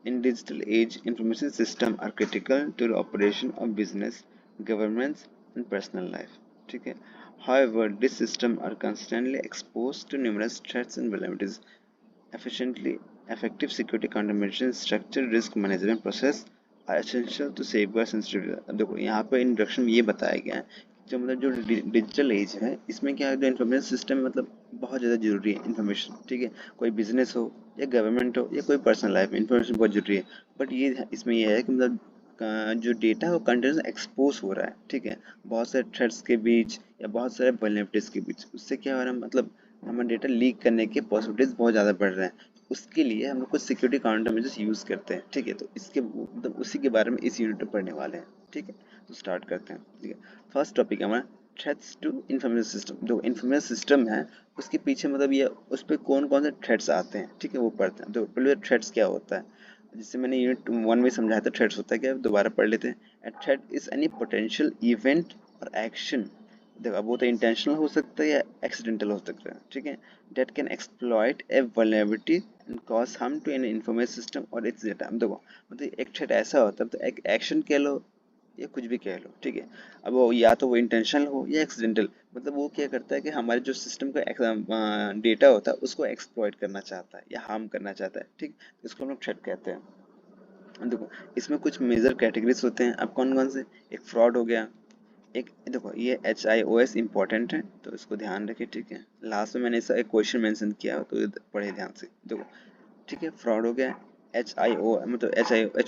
In digital age information system are critical to the operation of business, governance and personal life, ठीक है। However, these systems are constantly exposed to numerous threats and vulnerabilities. Efficiently, effective security countermeasures, structured risk management process are essential to safeguard sensitive data. अब देखो यहाँ पे introduction में ये बताया गया है जो मतलब जो डिजिटल एज है इसमें क्या है, जो इन्फॉर्मेशन सिस्टम है मतलब बहुत ज़्यादा जरूरी है इन्फॉर्मेशन, ठीक है। कोई बिजनेस हो या गवर्नमेंट हो या कोई पर्सनल लाइफ में इंफॉर्मेशन बहुत जरूरी है। बट ये इसमें यह है कि मतलब जो डेटा है वो कंटिन्यूस एक्सपोज हो रहा है, ठीक है। बहुत सारे थ्रेड्स के बीच या बहुत सारे वल्नरेबिलिटीज के बीच, उससे क्या हो रहा है मतलब हमारा डेटा लीक करने के पॉसिबिलिटीज बहुत ज़्यादा बढ़ रहे हैं। उसके लिए हम लोग कुछ सिक्योरिटी काउंटर मेजर्स यूज़ करते हैं, ठीक है। तो इसके मतलब उसी के बारे में इस यूनिट में पढ़ने वाले हैं, ठीक है। तो स्टार्ट करते हैं, ठीक है। फर्स्ट टॉपिक है हमारा थ्रेट्स टू इंफॉर्मेशन सिस्टम। जो इंफॉर्मेशन सिस्टम है उसके पीछे मतलब ये उस पर कौन कौन से थ्रेट्स आते हैं, ठीक है, वो पढ़ते हैं। तो पहले थ्रेट्स क्या होता है, जिससे मैंने यूनिट 1 में समझाया था थ्रेट्स होता है क्या, दोबारा पढ़ लेते हैं। A threat is any potential event और एक्शन, देखो अब वो तो इंटेंशनल हो सकता है या एक्सीडेंटल हो सकता है, ठीक है। That can exploit a vulnerability and cause harm to an information system और इट्स डेटा। देखो मतलब एक थ्रेट ऐसा होता है तो एक एक्शन कह लो या कुछ भी कह लो, ठीक है। अब वो या तो वो इंटेंशनल हो या एक्सीडेंटल, मतलब वो क्या करता है कि हमारे जो सिस्टम का डेटा होता है उसको एक्सप्लॉइट करना चाहता है या हार्म करना चाहता है, ठीक। इसको हम लोग थ्रेट कहते हैं। देखो इसमें कुछ मेजर कैटेगरीज होते हैं। अब कौन कौन से, एक फ्रॉड हो गया, एक देखो ये HIOS इंपॉर्टेंट है तो इसको ध्यान रखिए, ठीक है। लास्ट में मैंने इसका एक क्वेश्चन मेंशन किया तो ये पढ़े ध्यान से, देखो ठीक है। फ्रॉड हो गया, HIO मतलब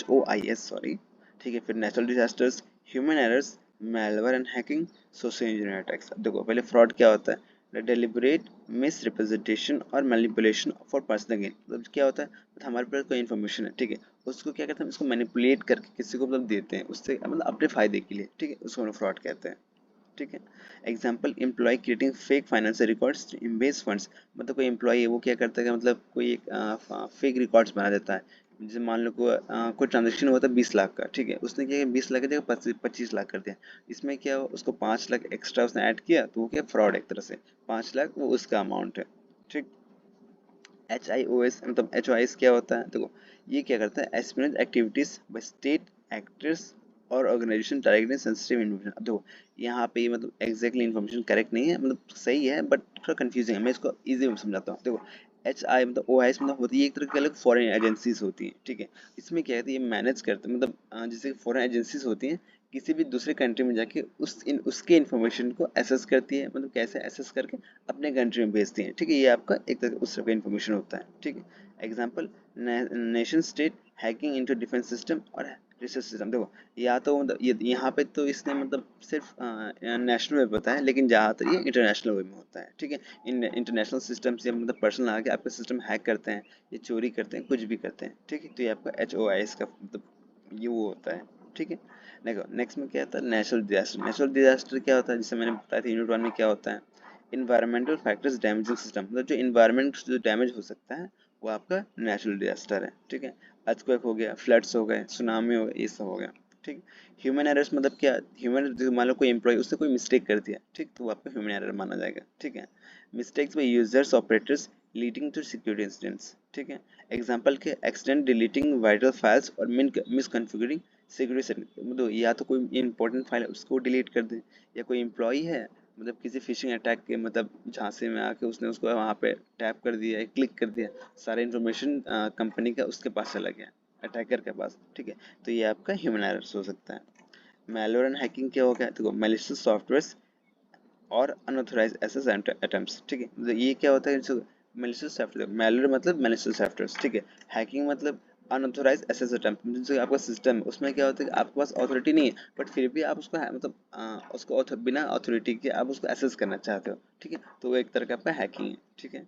HOIS सॉरी, ठीक है। फिर natural disasters, human errors, malware and hacking, social engineer attacks. अब देखो पहले फ्रॉड क्या होता है, डेलिबरेट मिस रिप्रेजेंटेशन और मैनिपुलेशन फॉर पर्सनल गेन। मतलब क्या होता है, मतलब हमारे पास कोई इन्फॉर्मेशन है, ठीक है, उसको क्या कहते हैं, उसको मैनिपुलेट करके किसी को मतलब देते हैं उससे मतलब अपने फायदे के लिए, ठीक है, उसको हम फ्रॉड कहते हैं, ठीक है। Example employ creating fake financial records to invest funds, मतलब कोई एम्प्लॉय है वो क्या करता है कि मतलब कोई एक फेक रिकॉर्ड्स बना देता है। जैसे मान लो कोई ट्रांजेक्शन हुआ था 20 लाख का, ठीक है, उसने क्या 20 लाख की जगह 25 लाख कर दिया। इसमें क्या हुआ, उसको 5 लाख एक्स्ट्रा उसने ऐड किया तो वो क्या फ्रॉड एक तरह से, 5 लाख वो उसका अमाउंट है, ठीक। HIOS मतलब HOIS क्या होता है, देखो ये क्या करता है, aspirant activities by state actors और ऑर्गेनाइजेशन डायरेक्टली सेंसिटिव इन्फॉर्मेशन। देखो यहाँ पे मतलब एग्जैक्टली इन्फॉर्मेशन करेक्ट नहीं है, मतलब सही है बट थोड़ा कंफ्यूजिंग है, मैं इसको इजी में समझाता हूँ। देखो मतलब OIS मतलब होती है एक तरह की अलग फॉरेन एजेंसीज होती हैं, ठीक है। इसमें क्या है ये मैनेज करते हैं, मतलब जैसे फॉरेन एजेंसीज होती हैं किसी भी दूसरे कंट्री में जाके उसके इन्फॉर्मेशन को एसेस करती है, मतलब कैसे एसेस करके अपने कंट्री में भेजती हैं, ठीक है। ये आपका एक तरह उस तरह का इन्फॉर्मेशन होता है, ठीक है। Example nation state hacking into defence system और रिसर्च सिस्टम। देखो या तो मतलब यहाँ पे तो इसने मतलब सिर्फ नेशनल वे बताया, लेकिन ज़्यादातर ये इंटरनेशनल वे में होता है, ठीक है। इन इंटरनेशनल सिस्टम्स या मतलब पर्सनल आके आपका सिस्टम हैक करते हैं या चोरी करते हैं, कुछ भी करते हैं, ठीक है। तो ये आपका HOIS का मतलब ये वो होता है, ठीक है। देखो नेक्स्ट में क्या आता है, नेचुरल डिजास्टर। नेचुरल डिजास्टर क्या होता है, जैसे मैंने बताया था यूनिट 1 में क्या होता है, इन्वायरमेंटल फैक्टर्स डैमेजिंग सिस्टम, मतलब जो इन्वायरमेंट जो डैमेज हो सकता है वो आपका नेचुरल डिजास्टर है, ठीक है। अर्थक्वेक हो गया, फ्लड्स हो गए, सुनामी हो गया, ये सब हो गया, ठीक। ह्यूमन एरर्स मतलब क्या, ह्यूमन मान लो कोई एम्प्लॉय उसने कोई मिस्टेक कर दिया, ठीक, तो वो आपका ह्यूमन एरर माना जाएगा, ठीक है। Mistakes by users operators leading to security incidents, ठीक है। एग्जांपल के एक्सीडेंट डिलीटिंग वाइटल फाइल्स और मिसकॉन्फ़िगरिंग सिक्योरिटी सेटिंग, मतलब या तो कोई इंपॉर्टेंट फाइल है उसको डिलीट कर दे, या कोई एम्प्लॉय है मतलब किसी फिशिंग अटैक के मतलब झांसे में आके उसने उसको वहाँ पे टैप कर दिया, क्लिक कर दिया, सारा इन्फॉर्मेशन कंपनी का उसके पास चला गया, अटैकर के पास, ठीक है। तो ये आपका ह्यूमन एरर्स हो सकता है। मैलवेयर एंड हैकिंग क्या हो गया, देखो मैलिशियस सॉफ्टवेयर और अनऑथराइज एक्सेस अटेम्प्ट्स, ठीक है। मतलब ये क्या होता है, मैलिशियस सॉफ्टवेयर, मैलवेयर मतलब मैलिशियस सॉफ्टवेयर, ठीक है। हैकिंग मतलब अनऑथराइज एक्सेस अटेम्प्ट, जैसे आपका सिस्टम है उसमें क्या होता है कि आपके पास अथॉरिटी नहीं है बट फिर भी आप उसको मतलब उसको बिना अथॉरिटी के आप उसको एक्सेस करना चाहते हो, ठीक है, तो वो एक तरह का आपका हैकिंग है, ठीक है।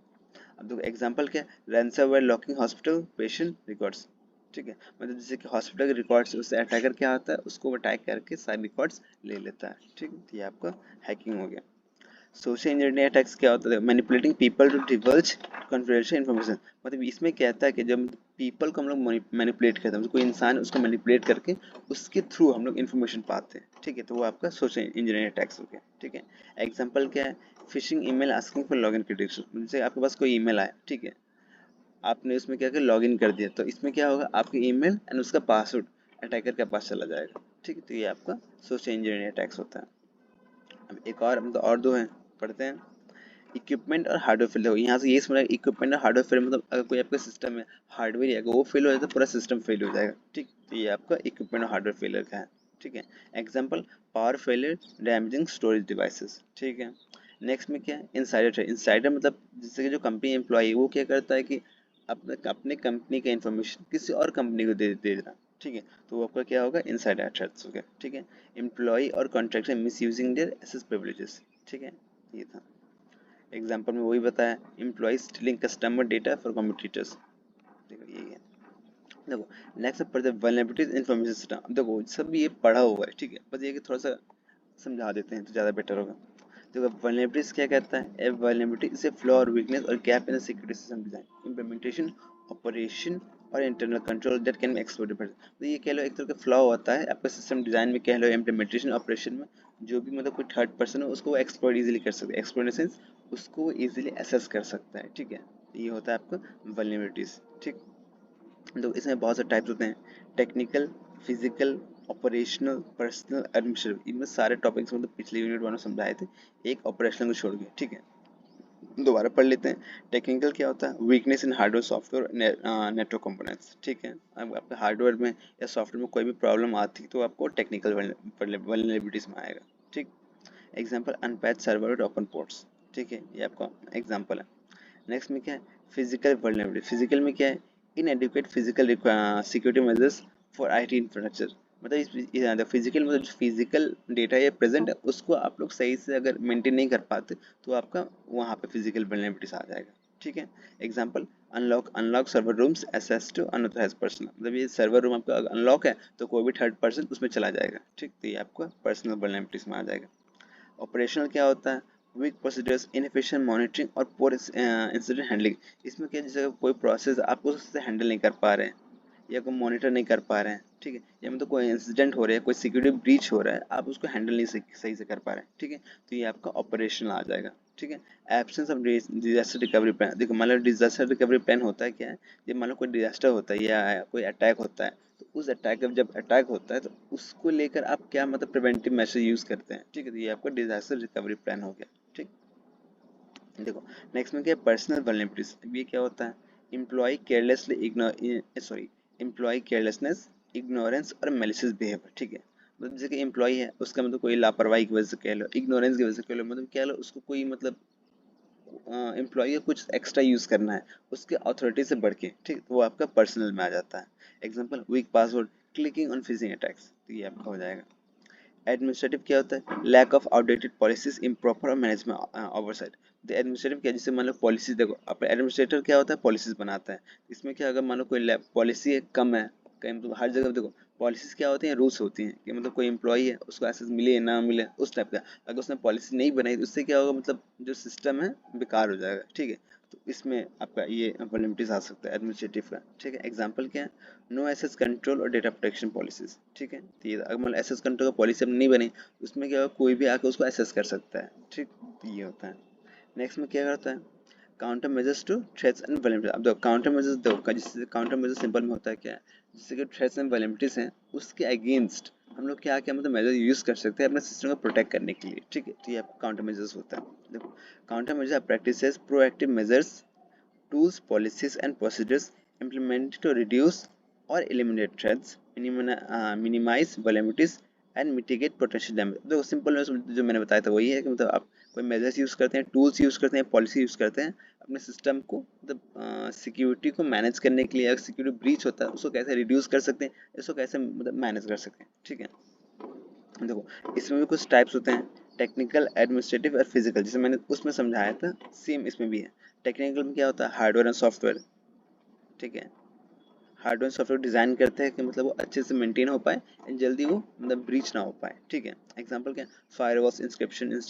अब देखो एग्जांपल क्या है, ransomware locking hospital patient records, ठीक है। मतलब जैसे कि हॉस्पिटल के रिकॉर्ड्स, उससे अटैकर क्या होता है, उसको अटैक करके सारे रिकॉर्ड्स ले लेता है, ठीक है, तो ये आपका हैकिंग हो गया। सोशल इंजीनियरिंग अटैक्स क्या होता है, manipulating people to divulge confidential information, मतलब इसमें क्या कहता है कि जब पीपल को हम लोग मैनिपुलेट करते हैं, मतलब कोई इंसान उसको मैनिपुलेट करके उसके थ्रू हम लोग इन्फॉर्मेशन पाते हैं, ठीक है, तो वो आपका सोशल इंजीनियरिंग अटैक्स हो गया, ठीक है। एग्जांपल क्या है, phishing email asking for login credential, जैसे आपके पास कोई ईमेल आया, ठीक है, आपने उसमें क्या किया, लॉगिन कर दिया, तो इसमें क्या होगा, आपके ईमेल एंड उसका पासवर्ड अटैकर के पास चला जाएगा, ठीक है, तो ये आपका सोशल इंजीनियरिंग अटैक्स होता है। अब एक और मतलब और दो हैं, पढ़ते हैं। इक्विपमेंट और हार्डवेयर फेल, देखो यहाँ से ये समझ इक्विपमेंट और हार्डवेयर फेल, मतलब अगर कोई आपका सिस्टम है हार्डवेयर है, अगर वो फेल हो जाए तो पूरा सिस्टम फेल हो जाएगा, ठीक, तो ये आपका इक्विपमेंट और हार्डवेयर फेलियर का है, ठीक है। Example, power failure damaging storage devices, ठीक है। नेक्स्ट में क्या है, इनसाइडर है, इनसाइडर मतलब जैसे कि जो कंपनी एम्प्लॉय वो क्या करता है कि अपने अपने कंपनी का इंफॉर्मेशन किसी और कंपनी को दे दे देना, ठीक है, तो वो आपका क्या होगा, इनसाइडर थ्रेट्स हो गया, ठीक है। एम्प्लॉय और contractor misusing their access privileges, ठीक है, ये था। एग्जाम्पल में वही बताया, employ stealing customer data for competitors, देखो यही है। देखो नेक्स्ट पर वल्नरेबिलिटीज इंफॉर्मेशन सिस्टम, अब देखो सब ये पढ़ा हुआ है, ठीक है, बस ये कि थोड़ा सा समझा देते हैं तो ज़्यादा बेटर होगा। देखो वल्नरेबिलिटीज क्या कहता है, a vulnerability is a flaw और वीकनेस और gap in the security system design implementation operation और internal control that can be exploited, तो ये कह लो एक तरह का फ्लॉ होता है आपका सिस्टम डिजाइन में, कह लो इम्प्लीमेंटेशन ऑपरेशन में, जो भी मतलब कोई थर्ड पर्सन है उसको वो एक्सप्लॉइट इजीली कर सकते हैं, एक्सप्लॉइट इन द सेंस उसको वो इजीली एसेस कर सकता है, ठीक है, ये होता है आपका वल्नरेबिलिटीज, ठीक। तो इसमें बहुत से टाइप्स होते हैं, technical, physical, operational, personal, administrative, इनमें सारे टॉपिक्स मतलब पिछले यूनिट वालों समझाए थे, एक ऑपरेशनल को छोड़ के, ठीक है। दोबारा पढ़ लेते हैं। टेक्निकल क्या होता है, weakness in hardware software network components, ठीक है, अब आपके हार्डवेयर में या सॉफ्टवेयर में कोई भी प्रॉब्लम आती तो आपको टेक्निकल वल्नरेबिलिटीज में आएगा, ठीक। एग्जांपल, अनपैच सर्वर और ओपन पोर्ट्स, ठीक है, ये आपका एग्जांपल है। नेक्स्ट में क्या है, फिजिकल वल्नरेबिलिटी, फिजिकल में क्या है, इनएडिक्वेट physical security measures for IT infrastructure, मतलब इस फिजिकल मतलब जो फिजिकल डेटा या प्रेजेंट है उसको आप लोग सही से अगर मेंटेन नहीं कर पाते तो आपका वहाँ पे फिजिकल वल्नरेबिलिटीज आ जाएगा, ठीक है। Example, unlock unlock server rooms access to unauthorised person, मतलब ये सर्वर रूम आपका अनलॉक है तो कोई भी थर्ड पर्सन उसमें चला जाएगा, ठीक, तो ये आपका पर्सनल वल्नरेबिलिटीज में आ जाएगा। ऑपरेशनल क्या होता है, वीक प्रोसीजर्स, इनएफिशिएंट मॉनिटरिंग और पुअर इंसिडेंट हैंडलिंग, इसमें क्या जैसे कोई प्रोसेस आप उससे हैंडल नहीं कर पा रहे हैं या कोई मॉनिटर नहीं कर पा रहे हैं, ठीक है, या मतलब कोई इंसिडेंट हो रहा है, कोई सिक्योरिटी ब्रीच हो रहा है, आप उसको हैंडल नहीं सही से कर पा रहे हैं, ठीक है, तो ये आपका ऑपरेशनल आ जाएगा, ठीक है। Absence of disaster recovery plan, देखो मान लो डिजास्टर रिकवरी प्लान होता है क्या है, जब मान लो कोई डिजास्टर होता है या कोई अटैक होता है, तो उस अटैक जब अटैक होता है तो उसको लेकर आप क्या मतलब प्रिवेंटिव मेजर यूज करते हैं, ठीक है, तो ये आपका डिजास्टर रिकवरी प्लान हो गया, ठीक। देखो नेक्स्ट में क्या है, पर्सनल वल्नरेबिलिटीज, ये क्या होता है, employ carelessly ignore sorry employ carelessness, ignorance और मैलिशियस बिहेवियर, ठीक है, मतलब जैसे कि एम्प्लॉय है उसका मतलब कोई लापरवाही की वजह से कह लो, इग्नोरेंस की वजह से कह लो, मतलब कह लो उसको कोई मतलब एम्प्लॉय का कुछ एक्स्ट्रा यूज करना है उसके अथॉरिटी से बढ़ के, ठीक, तो वो आपका पर्सनल में आ जाता है। Example, weak password, clicking on phishing attacks, तो ये आपका हो जाएगा। एडमिनिस्ट्रेटिव क्या होता है, lack of outdated policies, improper management oversight, तो एडमिनिस्ट्रेटिव क्या, जैसे मान लो पॉलिसीज, देखो अपने एडमिनिस्ट्रेटर क्या होता है, पॉलिसीज बनाता है, इसमें क्या अगर मान लो कोई पॉलिसी कम है कहीं, मतलब हर जगह देखो पॉलिसीज क्या होती हैं, रूल्स होती हैं कि मतलब कोई एम्प्लॉई है उसको एक्सेस मिले ना मिले उस टाइप का, अगर उसने पॉलिसी नहीं बनाई तो उससे क्या होगा, मतलब जो सिस्टम है बेकार हो जाएगा, ठीक है, तो इसमें आपका ये वल्नरेबिलिटीज आ सकता है एडमिनिस्ट्रेटिव का, ठीक है। एग्जांपल क्या है, नो एसेस कंट्रोल और डेटा प्रोटेक्शन पॉलिसीज, ठीक है, तो ये अगर मतलब एसेस कंट्रोल का पॉलिसी नहीं बनी उसमें क्या होगा, कोई भी आके उसको एसेस कर सकता है, ठीक, तो ये होता है। नेक्स्ट में क्या करता है, counter measures to threats and vulnerabilities, अब देखो काउंटर मेजर्स देखो जिससे काउंटर मेजर सिंपल में होता है क्या है, जिससे कि थ्रेट्स एंड वल्नरेबिलिटीज हैं उसके अगेंस्ट हम लोग क्या क्या मतलब मेजर यूज कर सकते हैं अपने सिस्टम को प्रोटेक्ट करने के लिए, ठीक है, तो ये आपका काउंटर मेजर्स होता है। देखो counter measure practices proactive measures, tools, policies, and procedures implemented to reduce or eliminate threats, minimize vulnerabilities, and mitigate potential damage। तो सिंपल में जो मैंने बताया था वही है कि मतलब आप कोई मेजर्स यूज़ करते हैं, टूल्स यूज़ करते हैं, पॉलिसी यूज़ करते हैं अपने सिस्टम को मतलब सिक्योरिटी को मैनेज करने के लिए। अगर सिक्योरिटी ब्रीच होता है उसको कैसे रिड्यूस कर सकते हैं, इसको कैसे मतलब मैनेज कर सकते हैं, ठीक है। देखो इसमें भी कुछ टाइप्स होते हैं, टेक्निकल, एडमिनिस्ट्रेटिव और फिजिकल, जैसे मैंने उसमें समझाया था सेम इसमें भी है। टेक्निकल में क्या होता है, हार्डवेयर एंड सॉफ्टवेयर, ठीक है। हार्डवेयर सॉफ्टवेयर डिजाइन करते हैं कि मतलब वो अच्छे से मेंटेन हो पाए एंड जल्दी वो मतलब ब्रीच ना हो पाए, ठीक है। एग्जांपल क्या, फायरवॉल्स, इंस्क्रिप्शन,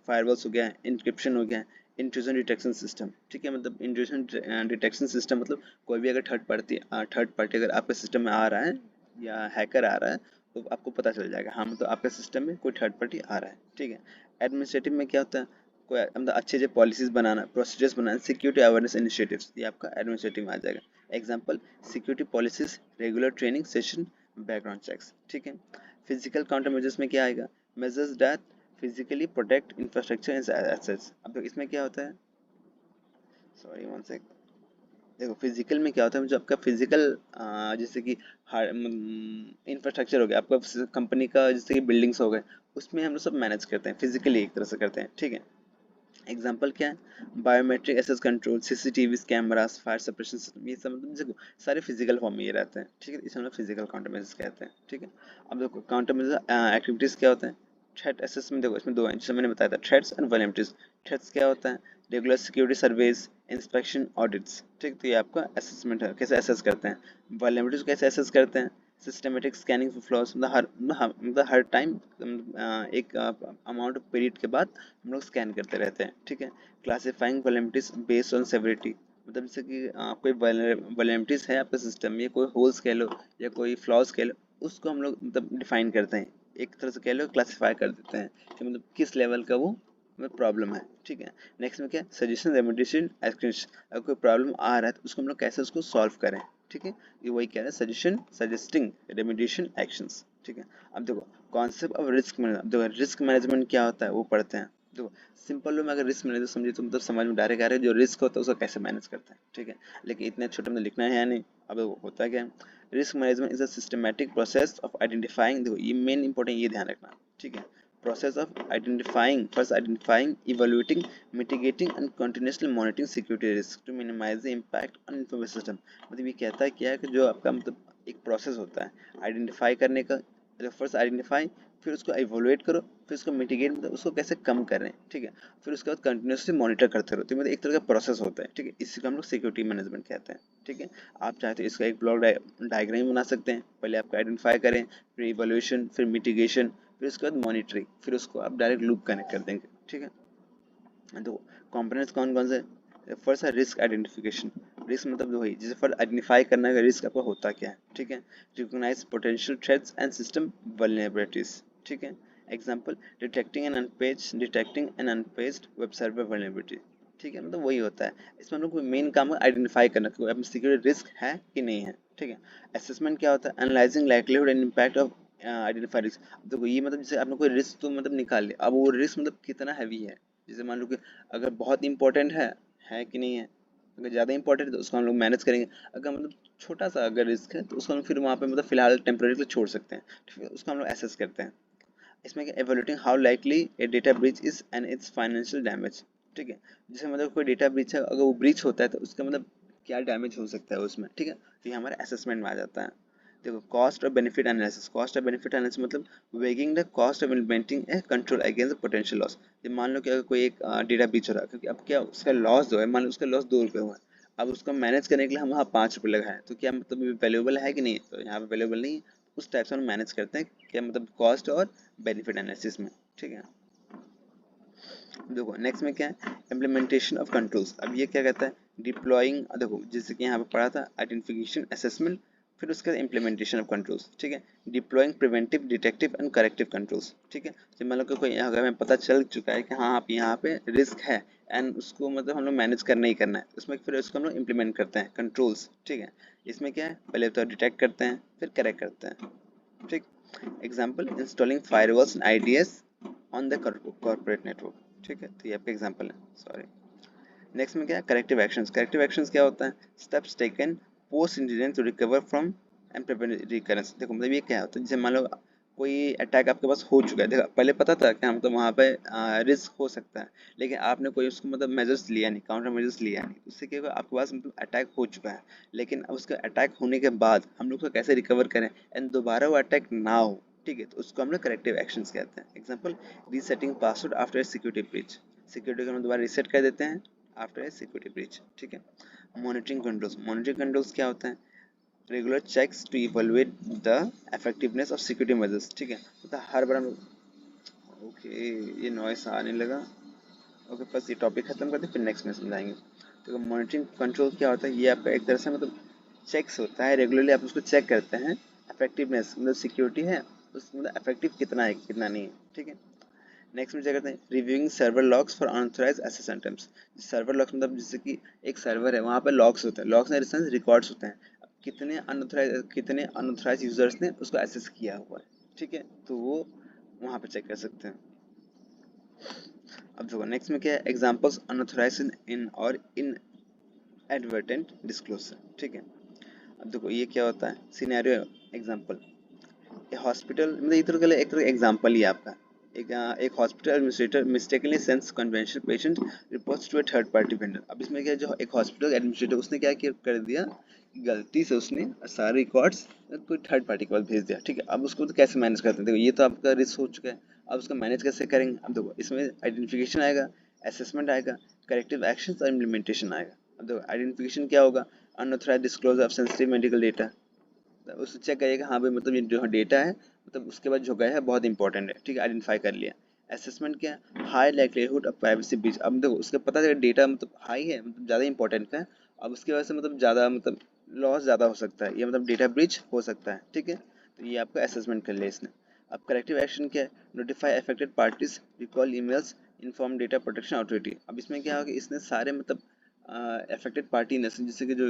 फायरवॉल्स हो गया, इंक्रिप्शन हो गया, इंट्रूजन डिटेक्शन सिस्टम, ठीक है। मतलब इंट्रूजन डिटेक्शन सिस्टम मतलब कोई भी अगर थर्ड पार्टी अगर आपके सिस्टम में आ रहा है या हैकर आ रहा है तो आपको पता चल जाएगा, हाँ मतलब आपके सिस्टम में कोई थर्ड पार्टी आ रहा है, ठीक है। एडमिनिस्ट्रेटिव में क्या होता है, कोई मतलब अच्छे से पॉलिसीज बनाना, प्रोसीजर्स बनाना, सिक्योरिटी अवेयरनेस इनिशिएटिव्स, ये आपका एडमिनिस्ट्रेटिव में आ जाएगा। Example, security policies, regular training session, background checks, ठीक है। फिजिकल काउंटर मेजर्स में क्या आएगा, measures that physically protect infrastructure and assets. अब देखो इसमें क्या होता है, सॉरी वन सेक, देखो फिजिकल में क्या होता है, जो आपका फिजिकल जैसे कि इंफ्रास्ट्रक्चर हो गया आपका कंपनी का, जैसे कि बिल्डिंग्स हो गए, उसमें हम लोग सब मैनेज करते हैं फिजिकली एक तरह से करते हैं, ठीक है। एग्जाम्पल क्या है, biometric access control, CCTV cameras, fire suppression system, ये सब मतलब देखो सारे फिजिकल फॉर्म में ये रहते हैं, ठीक है। इसे हम लोग फिजिकल काउंटर मेजर्स कहते हैं, ठीक है। अब देखो काउंटर मेजर एक्टिविटीज क्या होता है, थ्रेट असेसमेंट, देखो इसमें दो हैं जैसे मैंने बताया था, थ्रेट्स एंड वल्नरेबिलिटीज। थ्रेट्स क्या होता है, regular security surveys, inspection, audits, ठीक। तो ये आपका असेसमेंट है, कैसे असेस करते हैं। वल्नरेबिलिटीज कैसे असेस करते हैं, सिस्टमेटिक स्कैनिंग फॉर फ्लॉज, मतलब हर टाइम एक अमाउंट पीरियड के बाद हम लोग स्कैन करते रहते हैं, ठीक है। Classifying vulnerabilities based on severity, मतलब जैसे कि कोई वल्नरेबिलिटीज है आपके सिस्टम में, कोई होल्स कह लो या कोई फ्लॉज कह लो, उसको हम लोग मतलब डिफाइन करते हैं, एक तरह से कह लो क्लासिफाई कर देते हैं कि मतलब किस लेवल का वो प्रॉब्लम है, ठीक है। नेक्स्ट में क्या, सजेशन, रेमेडिएशन, एक्शंस, अगर कोई प्रॉब्लम आ रहा है तो उसको हम लोग कैसे उसको सॉल्व करें, ठीक है। ये वही कह रहे हैं, सजेशन, सजेस्टिंग, रेमेडिएशन, एक्शंस, ठीक है। अब देखो कॉन्सेप्ट ऑफ रिस्क मैनेजमेंट, देखो रिस्क मैनेजमेंट क्या होता है वो पढ़ते हैं। देखो सिंपल में अगर रिस्क मैनेजर समझिए तो मतलब समझ में डायरेक्ट आ रहा है, जो रिस्क होता है उसको कैसे मैनेज करते हैं, ठीक है। लेकिन इतने छोटे में लिखना है या नहीं। अब होता क्या है, risk management is a systematic process of identifying, देखो ये मेन इंपॉर्टेंट, ये ध्यान रखना, ठीक है। Process of identifying, first identifying, evaluating, mitigating and continuously monitoring security risk to minimize the impact on information system। मतलब ये कहता है क्या है कि जो आपका मतलब एक प्रोसेस होता है आइडेंटिफाई करने का, फर्स्ट आइडेंटिफाई, फिर उसको इवोल्यूएट करो, फिर उसको मिटिगेट मतलब उसको कैसे कम करें, ठीक है। फिर उसके बाद कंटिन्यूसली मॉनिटर करते रहो, तो मतलब एक तरह का प्रोसेस होता है, ठीक है। इसी को हम लोग सिक्योरिटी मैनेजमेंट कहते हैं, ठीक है। आप चाहे तो इसका एक ब्लॉक डायग्राम बना सकते हैं, पहले आपको आइडेंटिफाई करें, फिर इवोल्यूशन, फिर मिटिगेशन, फिर उसके बाद मॉनिटरिंग, फिर उसको आप डायरेक्ट लूप कनेक्ट कर देंगे, ठीक है। तो कंपोनेंट्स कौन कौन से, फर्स्ट है रिस्क आइडेंटिफिकेशन। रिस्क मतलब वही जैसे फर्स्ट आइडेंटिफाई करना है रिस्क आपका होता क्या है, ठीक है। Recognize potential threats and system vulnerabilities, ठीक है। Example, detecting an unpatched web server vulnerability, ठीक है। मतलब वही होता है, इसमें हम लोग मेन काम है आइडेंटिफाई करना कि अब सिक्योरिटी रिस्क है कि नहीं है, ठीक है। असेसमेंट क्या होता है, analysing likelihood and impact of identify risk. तो ये मतलब जैसे आपने कोई रिस्क तो मतलब निकाल लिया, अब वो रिस्क मतलब कितना हैवी है, जैसे मान लो कि अगर बहुत इंपॉर्टेंट है कि नहीं है, अगर ज़्यादा इंपॉर्टेंट है तो उसको हम लोग मैनेज करेंगे, अगर मतलब छोटा सा अगर रिस्क है तो उसको हम फिर वहाँ पे मतलब फिलहाल टेम्परेरी छोड़ सकते हैं, ठीक है। उसको हम लोग एसेस करते हैं। इसमें क्या, evaluating how likely a data breach is and its financial damage, ठीक है। जैसे मतलब कोई डेटा ब्रीच है, अगर वो ब्रीच होता है तो उसका मतलब क्या डैमेज हो सकता है उसमें, ठीक है। तो ये हमारे असेसमेंट में आ जाता है। देखो कॉस्ट और बेनिफिट एनालिसिस, कॉस्ट और बेनिफिट एनालिसिस मतलब weighing the cost of implementing A control against the potential loss. ये मान लो कि अगर कोई एक डेटा ब्रीच हो रहा है, क्योंकि अब क्या उसका लॉस जो है, मान लो उसका लॉस 2 रुपये हुआ है, अब उसको मैनेज करने के लिए हम वहाँ 5 रुपये लगाए, तो क्या मतलब वैल्यूएबल है कि नहीं, तो यहाँ पे वैल्यूएबल नहीं, उस टाइप से हम मैनेज करते हैं क्या मतलब कॉस्ट और बेनिफिट एनालिसिस में, ठीक है। देखो नेक्स्ट में क्या है, इम्प्लीमेंटेशन ऑफ कंट्रोल्स। अब ये क्या कहता है, डिप्लॉइंग, देखो जैसे कि यहाँ पे पढ़ा था आइडेंटिफिकेशन, असेसमेंट, फिर उसके बाद इम्प्लीमेंटेशन ऑफ कंट्रोल्स, ठीक है। Deploying preventive, detective and corrective controls, ठीक है। तो मान लो कि कोई अगर हमें पता चल चुका है कि हाँ आप यहाँ पे रिस्क है एंड उसको मतलब हम लोग मैनेज करना ही करना है, उसमें फिर उसको हम लोग इम्प्लीमेंट करते हैं कंट्रोल्स, ठीक है। इसमें क्या है, पहले तो डिटेक्ट करते हैं फिर करेक्ट करते हैं, ठीक। Example, installing firewalls and IDs on the corporate network, ठीक है। तो ये आपका एग्जाम्पल है, सॉरी। नेक्स्ट में क्या है, करेक्टिव एक्शंस। करेक्टिव एक्शंस क्या होता है, steps taken post incident to recover from and prevent recurrence. देखो मतलब ये क्या होता है, जैसे मान लो कोई अटैक आपके पास हो चुका है, देखा पहले पता था कि मतलब वहाँ पे रिस्क हो सकता है, लेकिन आपने कोई उसको मतलब मेजर्स लिया नहीं, काउंटर मेजर्स लिया नहीं, उससे क्या होगा, आपके पास मतलब अटैक हो चुका है, लेकिन अब उसका अटैक होने के बाद हम लोग उसको कैसे रिकवर करें एंड दोबारा वो अटैक ना हो, ठीक है, तो उसको हम लोग करेक्टिव एक्शंस कहते हैं। Example, resetting password after security breach, security को हम दोबारा रीसेट कर देते हैं आफ्टर सिक्योरिटी ब्रीच, ठीक है। मॉनिटरिंग कंट्रोल्स, मॉनिटरिंग कंट्रोल्स क्या होता है, regular checks to evaluate the effectiveness of security measures, ठीक है, मतलब हर बार हम, ओके, ये नॉइस आने लगा, ओके, बस ये टॉपिक खत्म करते फिर नेक्स्ट में समझाएंगे। तो मॉनिटरिंग कंट्रोल क्या होता है, ये आपका एक तरह से मतलब चेक्स होता है, रेगुलरली आप उसको चेक करते हैं, इफेक्टिवनेस मतलब सिक्योरिटी है उस मतलब इफेक्टिव कितना है कितना नहीं है, ठीक है। नेक्स्ट में क्या करते हैं, reviewing server logs for unauthorised access items, server logs मतलब जैसे कि एक सर्वर है वहाँ पे लॉग्स होते हैं, लॉग्स इन सेंस रिकॉर्ड्स होते हैं, अब कितने अनऑथराइज यूजर्स ने उसको एक्सेस किया हुआ है, ठीक है, तो वो वहाँ पे चेक कर सकते हैं। अब देखो नेक्स्ट में क्या है, एग्जांपल्स अनऑथराइज्ड इन और इन एडवर्टेंट डिस्क्लोजर, ठीक है। अब देखो ये क्या होता है, सिनेरियो एग्जांपल, ए हॉस्पिटल मतलब एक तरह एग्जांपल ही आपका, एक hospital administrator mistakenly sends conventional patient reports to a third party vendor, अब इसमें क्या, जो एक हॉस्पिटल एडमिनिस्ट्रेटर उसने क्या कर दिया, गलती से उसने सारे रिकॉर्ड्स कोई थर्ड पार्टी के पास भेज दिया, ठीक है, अब उसको तो कैसे मैनेज करते हैं, देखो ये तो आपका रिस्क हो चुका है, अब उसको मैनेज कैसे करेंगे, अब देखो इसमें आइडेंटिफिकेशन आएगा, असेसमेंट आएगा, करेक्टिव एक्शंस और इम्प्लीमेंटेशन आएगा। अब देखो आइडेंटिफिकेशन क्या होगा, unauthorised disclosure of sensitive medical data, उससे चेक करिएगा हाँ भाई मतलब ये जो डेटा है मतलब उसके बाद जो गया है बहुत इंपॉर्टेंट है, ठीक है, आइडेंटिफाई कर लिया। असेसमेंट क्या है, high likelihood of privacy breach, अब देखो उसके पता चला डेटा मतलब हाई है मतलब ज़्यादा इंपॉर्टेंट है, अब उसकी वजह से मतलब ज़्यादा मतलब लॉस ज़्यादा हो सकता है, ये मतलब डेटा ब्रीच हो सकता है, ठीक है, तो ये आपका असेसमेंट कर लिया इसने। अब करेक्टिव एक्शन क्या है, notify affected parties, recall emails, inform data protection authority, अब इसमें क्या होगा, इसने सारे मतलब अफेक्टेड पार्टी ने जैसे कि जो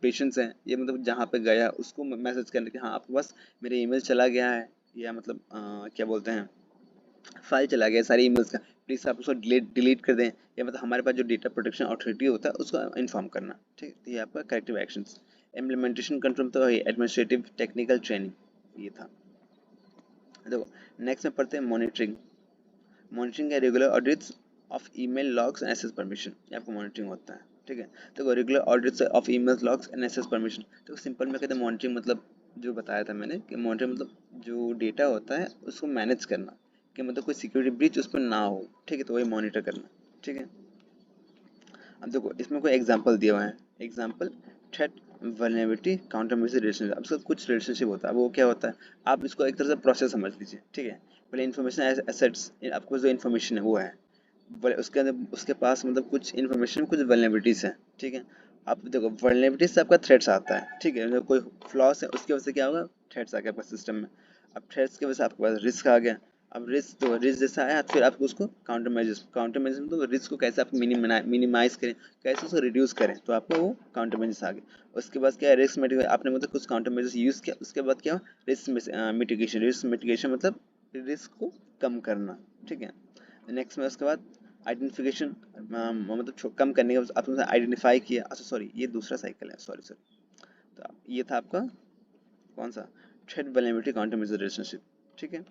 पेशेंट्स हैं ये मतलब जहाँ पे गया उसको मैसेज करने के हाँ आपके पास मेरे ईमेल चला गया है, या मतलब क्या बोलते हैं फाइल चला गया सारी ईमेल्स का, प्लीज़ आप उसको डिलीट कर दें, या मतलब हमारे पास जो डेटा प्रोटेक्शन अथॉरिटी होता है उसको इन्फॉर्म करना, ठीक है, तो ये आपका करेक्टिव एक्शंस। इम्प्लीमेंटेशन कंट्रोल तो एडमिनिस्ट्रेटिव टेक्निकल ट्रेनिंग, ये था। देखो नेक्स्ट में पढ़ते हैं मॉनिटरिंग, मॉनिटरिंग है regular audits of email logs and access permission, ये आपको मॉनिटरिंग होता है, ठीक है। देखो regular audits of email logs and access permission, तो सिंपल में कहते हैं मॉनिटरिंग मतलब जो बताया था मैंने कि मॉनिटरिंग मतलब जो डेटा होता है उसको मैनेज करना, कि मतलब कोई सिक्योरिटी ब्रीच उस पर ना हो, ठीक है, तो वही मॉनिटर करना, ठीक है। अब देखो इसमें कोई एग्जांपल दिया हुआ है, example threat vulnerability counter measure relationship, अब इसका कुछ रिलेशनशिप होता है, वो क्या होता है, आप इसको एक तरह से प्रोसेस समझ लीजिए, ठीक है। पहले इन्फॉर्मेशन एसेट्स, आपको जो इन्फॉर्मेशन है वो है, उसके अंदर उसके पास मतलब कुछ इन्फॉर्मेशन कुछ वल्नरेबिलिटीज है, ठीक है। अब देखो वल्नरेबिलिटीज से आपका थ्रेट्स आता है, ठीक है, मतलब कोई फ्लॉस है उसकी वजह से क्या होगा, थ्रेट्स आ गया आपका सिस्टम में, अब थ्रेट्स की वजह से आपके पास रिस्क आ गया, अब रिस्क तो रिस्क जैसा आया फिर आपको उसको काउंटर मेजर्स तो रिस्क को कैसे आप मिनिमाइज करें, कैसे उसको रिड्यूस करें, तो आपको वो काउंटर मेजर्स आ गए। उसके बाद क्या है, रिस्क मिटिगेशन, आपने मतलब कुछ काउंटर मेजर्स यूज किया, उसके बाद क्या रिस्क मिटिगेशन, रिस्क मिटिगेशन मतलब रिस्क को कम करना, ठीक है। नेक्स्ट में उसके बाद आइडेंटिफिकेशन, मतलब कम करने का आपने आइडेंटिफाई किया, अच्छा सॉरी ये दूसरा साइकिल है, सॉरी सॉरी, तो ये था आपका कौन सा, threat vulnerability counter measure relationship, ठीक है।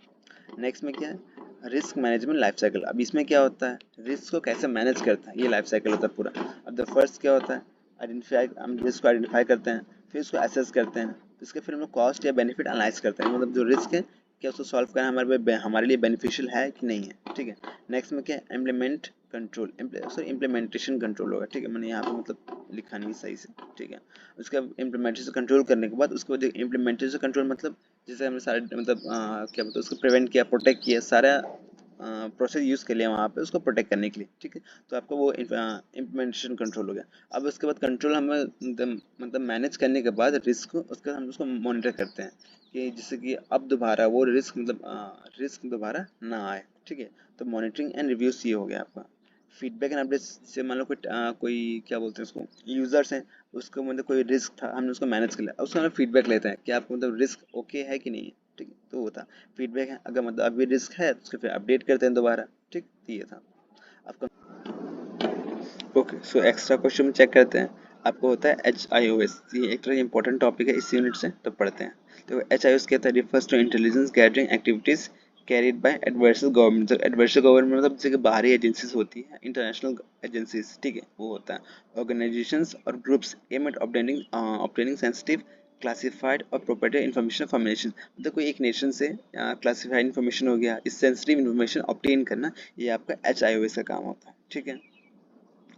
नेक्स्ट में क्या है, रिस्क मैनेजमेंट लाइफ साइकिल, अब इसमें क्या होता है, रिस्क को कैसे मैनेज करता है, ये लाइफ साइकिल होता है पूरा। अब द फर्स्ट क्या होता है, आइडेंटिफाई, हम रिस्क को आइडेंटिफाई करते हैं, फिर उसको एसेस करते हैं, इसके फिर हम लोग कॉस्ट या बेनिफिट एनालाइज करते हैं, मतलब जो रिस्क है क्या उसको सॉल्व करना हमारे लिए बेनिफिशियल है कि नहीं है, ठीक है। नेक्स्ट में क्या है, implement control, sorry implementation control होगा, ठीक है, मैंने यहाँ पे मतलब लिखा नहीं सही से, ठीक है। उसका इम्प्लीमेंटेशन कंट्रोल करने के बाद उसके बाद इम्प्लीमेंटेशन कंट्रोल मतलब जैसे हमने सारे मतलब क्या बोलते हैं उसको प्रिवेंट किया, प्रोटेक्ट किया, सारा प्रोसेस यूज़ कर लिया वहाँ पे उसको प्रोटेक्ट करने के लिए, ठीक है, तो आपका वो इम्प्लीमेंटेशन कंट्रोल हो गया। अब उसके बाद कंट्रोल हमें मतलब मैनेज करने के बाद रिस्क को उसका हम उसको मॉनिटर करते हैं कि जिससे कि अब दोबारा वो रिस्क मतलब रिस्क दोबारा ना आए, ठीक है, तो मॉनिटरिंग एंड रिव्यूज ये हो गया आपका। फीडबैक एंड अपडेट से मान लो कोई क्या बोलते हैं उसको, यूजर्स हैं, उसको मतलब कोई रिस्क था हमने उसको मैनेज कर लिया, उसका हम फीडबैक लेते हैं कि आपको मतलब रिस्क ओके है कि नहीं है, ठीक है, तो वो था फीडबैक है, अगर मतलब अभी रिस्क है तो उसको फिर अपडेट करते हैं दोबारा, ठीक, तो ये था आपका। Okay so extra question check करते हैं, आपको होता है HIOS, ये एक तरह इंपॉर्टेंट टॉपिक है इस यूनिट से, तो पढ़ते हैं। तो HIOs क्या था, refers to intelligence gathering activities carried by adversarial government। adversarial government मतलब जैसे कि बाहरी एजेंसीज होती है, इंटरनेशनल एजेंसीज, ठीक है, वो होता है। ऑर्गेनाइजेशंस और groups aim at obtaining sensitive classified और प्रोप्राइटरी इन्फॉर्मेशन फ्रॉम नेशन, मतलब कोई एक नेशन से क्लासिफाइड इन्फॉर्मेशन हो गया, इस सेंसिटिव इन्फॉर्मेशन ऑब्टेन करना, ये आपका HIOS का काम होता है, ठीक है।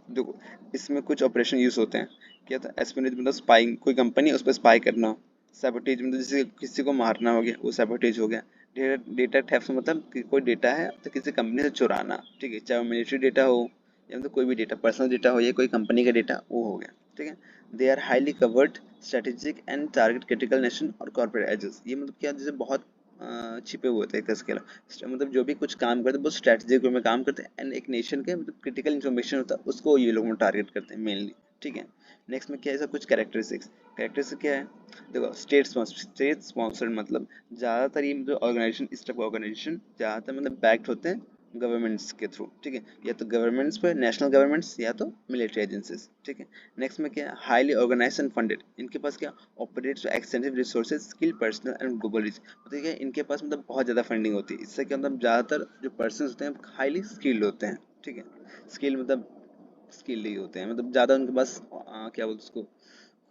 देखो इसमें कुछ ऑपरेशन यूज होते हैं। क्या था, एस्पियोनेज मतलब स्पाइंग, कोई कंपनी है उस पर स्पाई करना। सैबोटेज मतलब जैसे किसी को मारना हो गया, वो सैबोटेज हो गया। डेटा थेफ्ट मतलब कि कोई डेटा है तो किसी कंपनी से चुराना, ठीक है, चाहे वो मिलिट्री डेटा हो या मतलब कोई भी डेटा, पर्सनल डेटा हो या कोई कंपनी का डेटा, वो हो गया, ठीक है। They are highly covered strategic and target critical nation और कॉर्पोरेट एजेस, ये मतलब क्या, जैसे बहुत छिपे हुए होते हैं इसके अलावा, मतलब जो भी कुछ काम करते हैं वो स्ट्रेटेजिक वे में काम करते हैं, एंड एक नेशन के मतलब क्रिटिकल इन्फॉर्मेशन होता है उसको ये लोग टारगेट करते हैं मेनली, ठीक है। नेक्स्ट में क्या है, कुछ कैरेक्टरिस्टिक्स। कैरेक्टरिस्टिक क्या है, देखो स्टेट स्पॉन्सर्ड मतलब ज़्यादातर ये जो ऑर्गेनाइजेशन, इस टाइप का ऑर्गेनाइजेशन ज़्यादातर मतलब बैक्ड होते हैं गवर्नमेंट्स के थ्रू, ठीक है, या तो गवर्नमेंट्स पे, नेशनल गवर्नमेंट्स या तो मिलिट्री एजेंसीज, ठीक है। नेक्स्ट में क्या है, हाईली ऑर्गेनाइज एंड फंडेड, इनके पास क्या operates extensive resources, skill personal and global reach, मतलब क्या इनके पास मतलब बहुत ज़्यादा फंडिंग होती है, इससे क्या मतलब ज़्यादातर जो पर्सन होते हैं हाईली स्किल्ड होते हैं, ठीक है। स्किल मतलब स्किल्ड ही होते हैं, मतलब ज़्यादा उनके पास क्या बोलते उसको,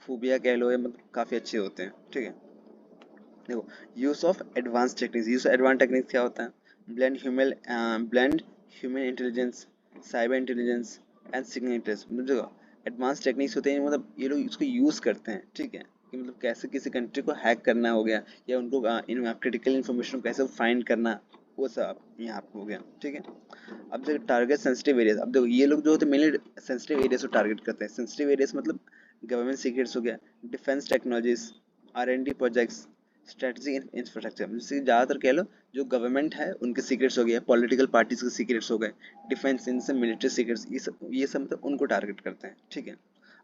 खूबियाँ कह लो, या मतलब काफ़ी अच्छे होते हैं, ठीक है। देखो use of advance techniques, use of advance techniques क्या होता है, blend human intelligence, cyber intelligence and signal intelligence, मतलब जो एडवांस टेक्निक्स होते हैं मतलब ये लोग इसको यूज करते हैं, ठीक है, कि मतलब कैसे किसी कंट्री को हैक करना हो गया, या उनको क्रिटिकल इन्फॉर्मेशन को कैसे फाइंड करना, वो सब यहाँ पे हो गया, ठीक है। अब देखो टारगेट सेंसिटिव एरियाज, अब देखो ये लोग जो होते हैं मेनली सेंसिटिव एरियाज को टारगेट करते हैं। सेंसिटिव एरियाज मतलब गवर्नमेंट सीक्रेट्स हो गया, defence technologies, R&D projects, strategic infrastructure, जैसे ज़्यादातर कह लो जो गवर्नमेंट है उनके सीक्रेट्स हो गए, पॉलिटिकल पार्टीज के सीक्रेट्स हो गए, डिफेंस इनसे मिलिट्री सीक्रेट्स, ये सब मतलब उनको टारगेट करते हैं, ठीक है।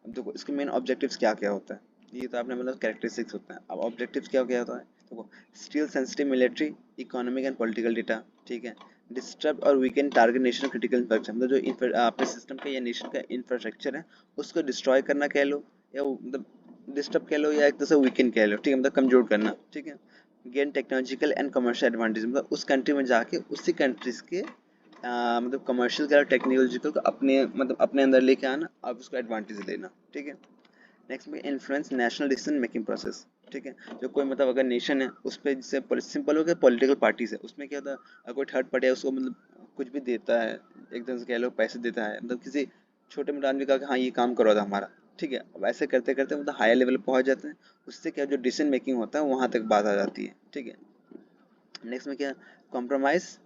अब देखो इसके मेन ऑब्जेक्टिव्स क्या क्या होता है, ये तो आपने मतलब कैरेक्टरिस्टिक्स होता है, अब ऑब्जेक्टिव्स क्या क्या होता है, देखो steel sensitive military, economic and political data, ठीक है। डिस्टर्ब और weekend target national critical infrastructure, मतलब जो अपने सिस्टम का या नेशन का इंफ्रास्ट्रक्चर है उसको डिस्ट्रॉय करना कह लो, या मतलब डिस्टर्ब कह लो, या एक तरह से वीकेंड कह लो, ठीक है, मतलब कमजोर करना, ठीक है। Gain technological and commercial advantage, मतलब उस कंट्री में जाके उसी कंट्रीज के मतलब कमर्शियल का टेक्नोलॉजिकल को अपने मतलब अपने अंदर लेके आना, अब उसको एडवांटेज लेना, ठीक है। नेक्स्ट में influence national decision making process, ठीक है। जो कोई मतलब अगर नेशन है उस पर, जैसे सिंपल हो गया पॉलिटिकल पार्टीज है, उसमें क्या होता है, अगर कोई थर्ड पार्टी है उसको मतलब कुछ भी देता है, एक तरह से कह लो पैसे देता है, मतलब किसी छोटे मोटे आदमी का कि हाँ ये काम करो था हमारा, ठीक है, अब ऐसे करते करते मतलब हायर लेवल पर पहुंच जाते हैं, उससे क्या जो डिसीजन मेकिंग होता है वहां तक बात आ जाती है, ठीक है। नेक्स्ट में क्या, कॉम्प्रोमाइज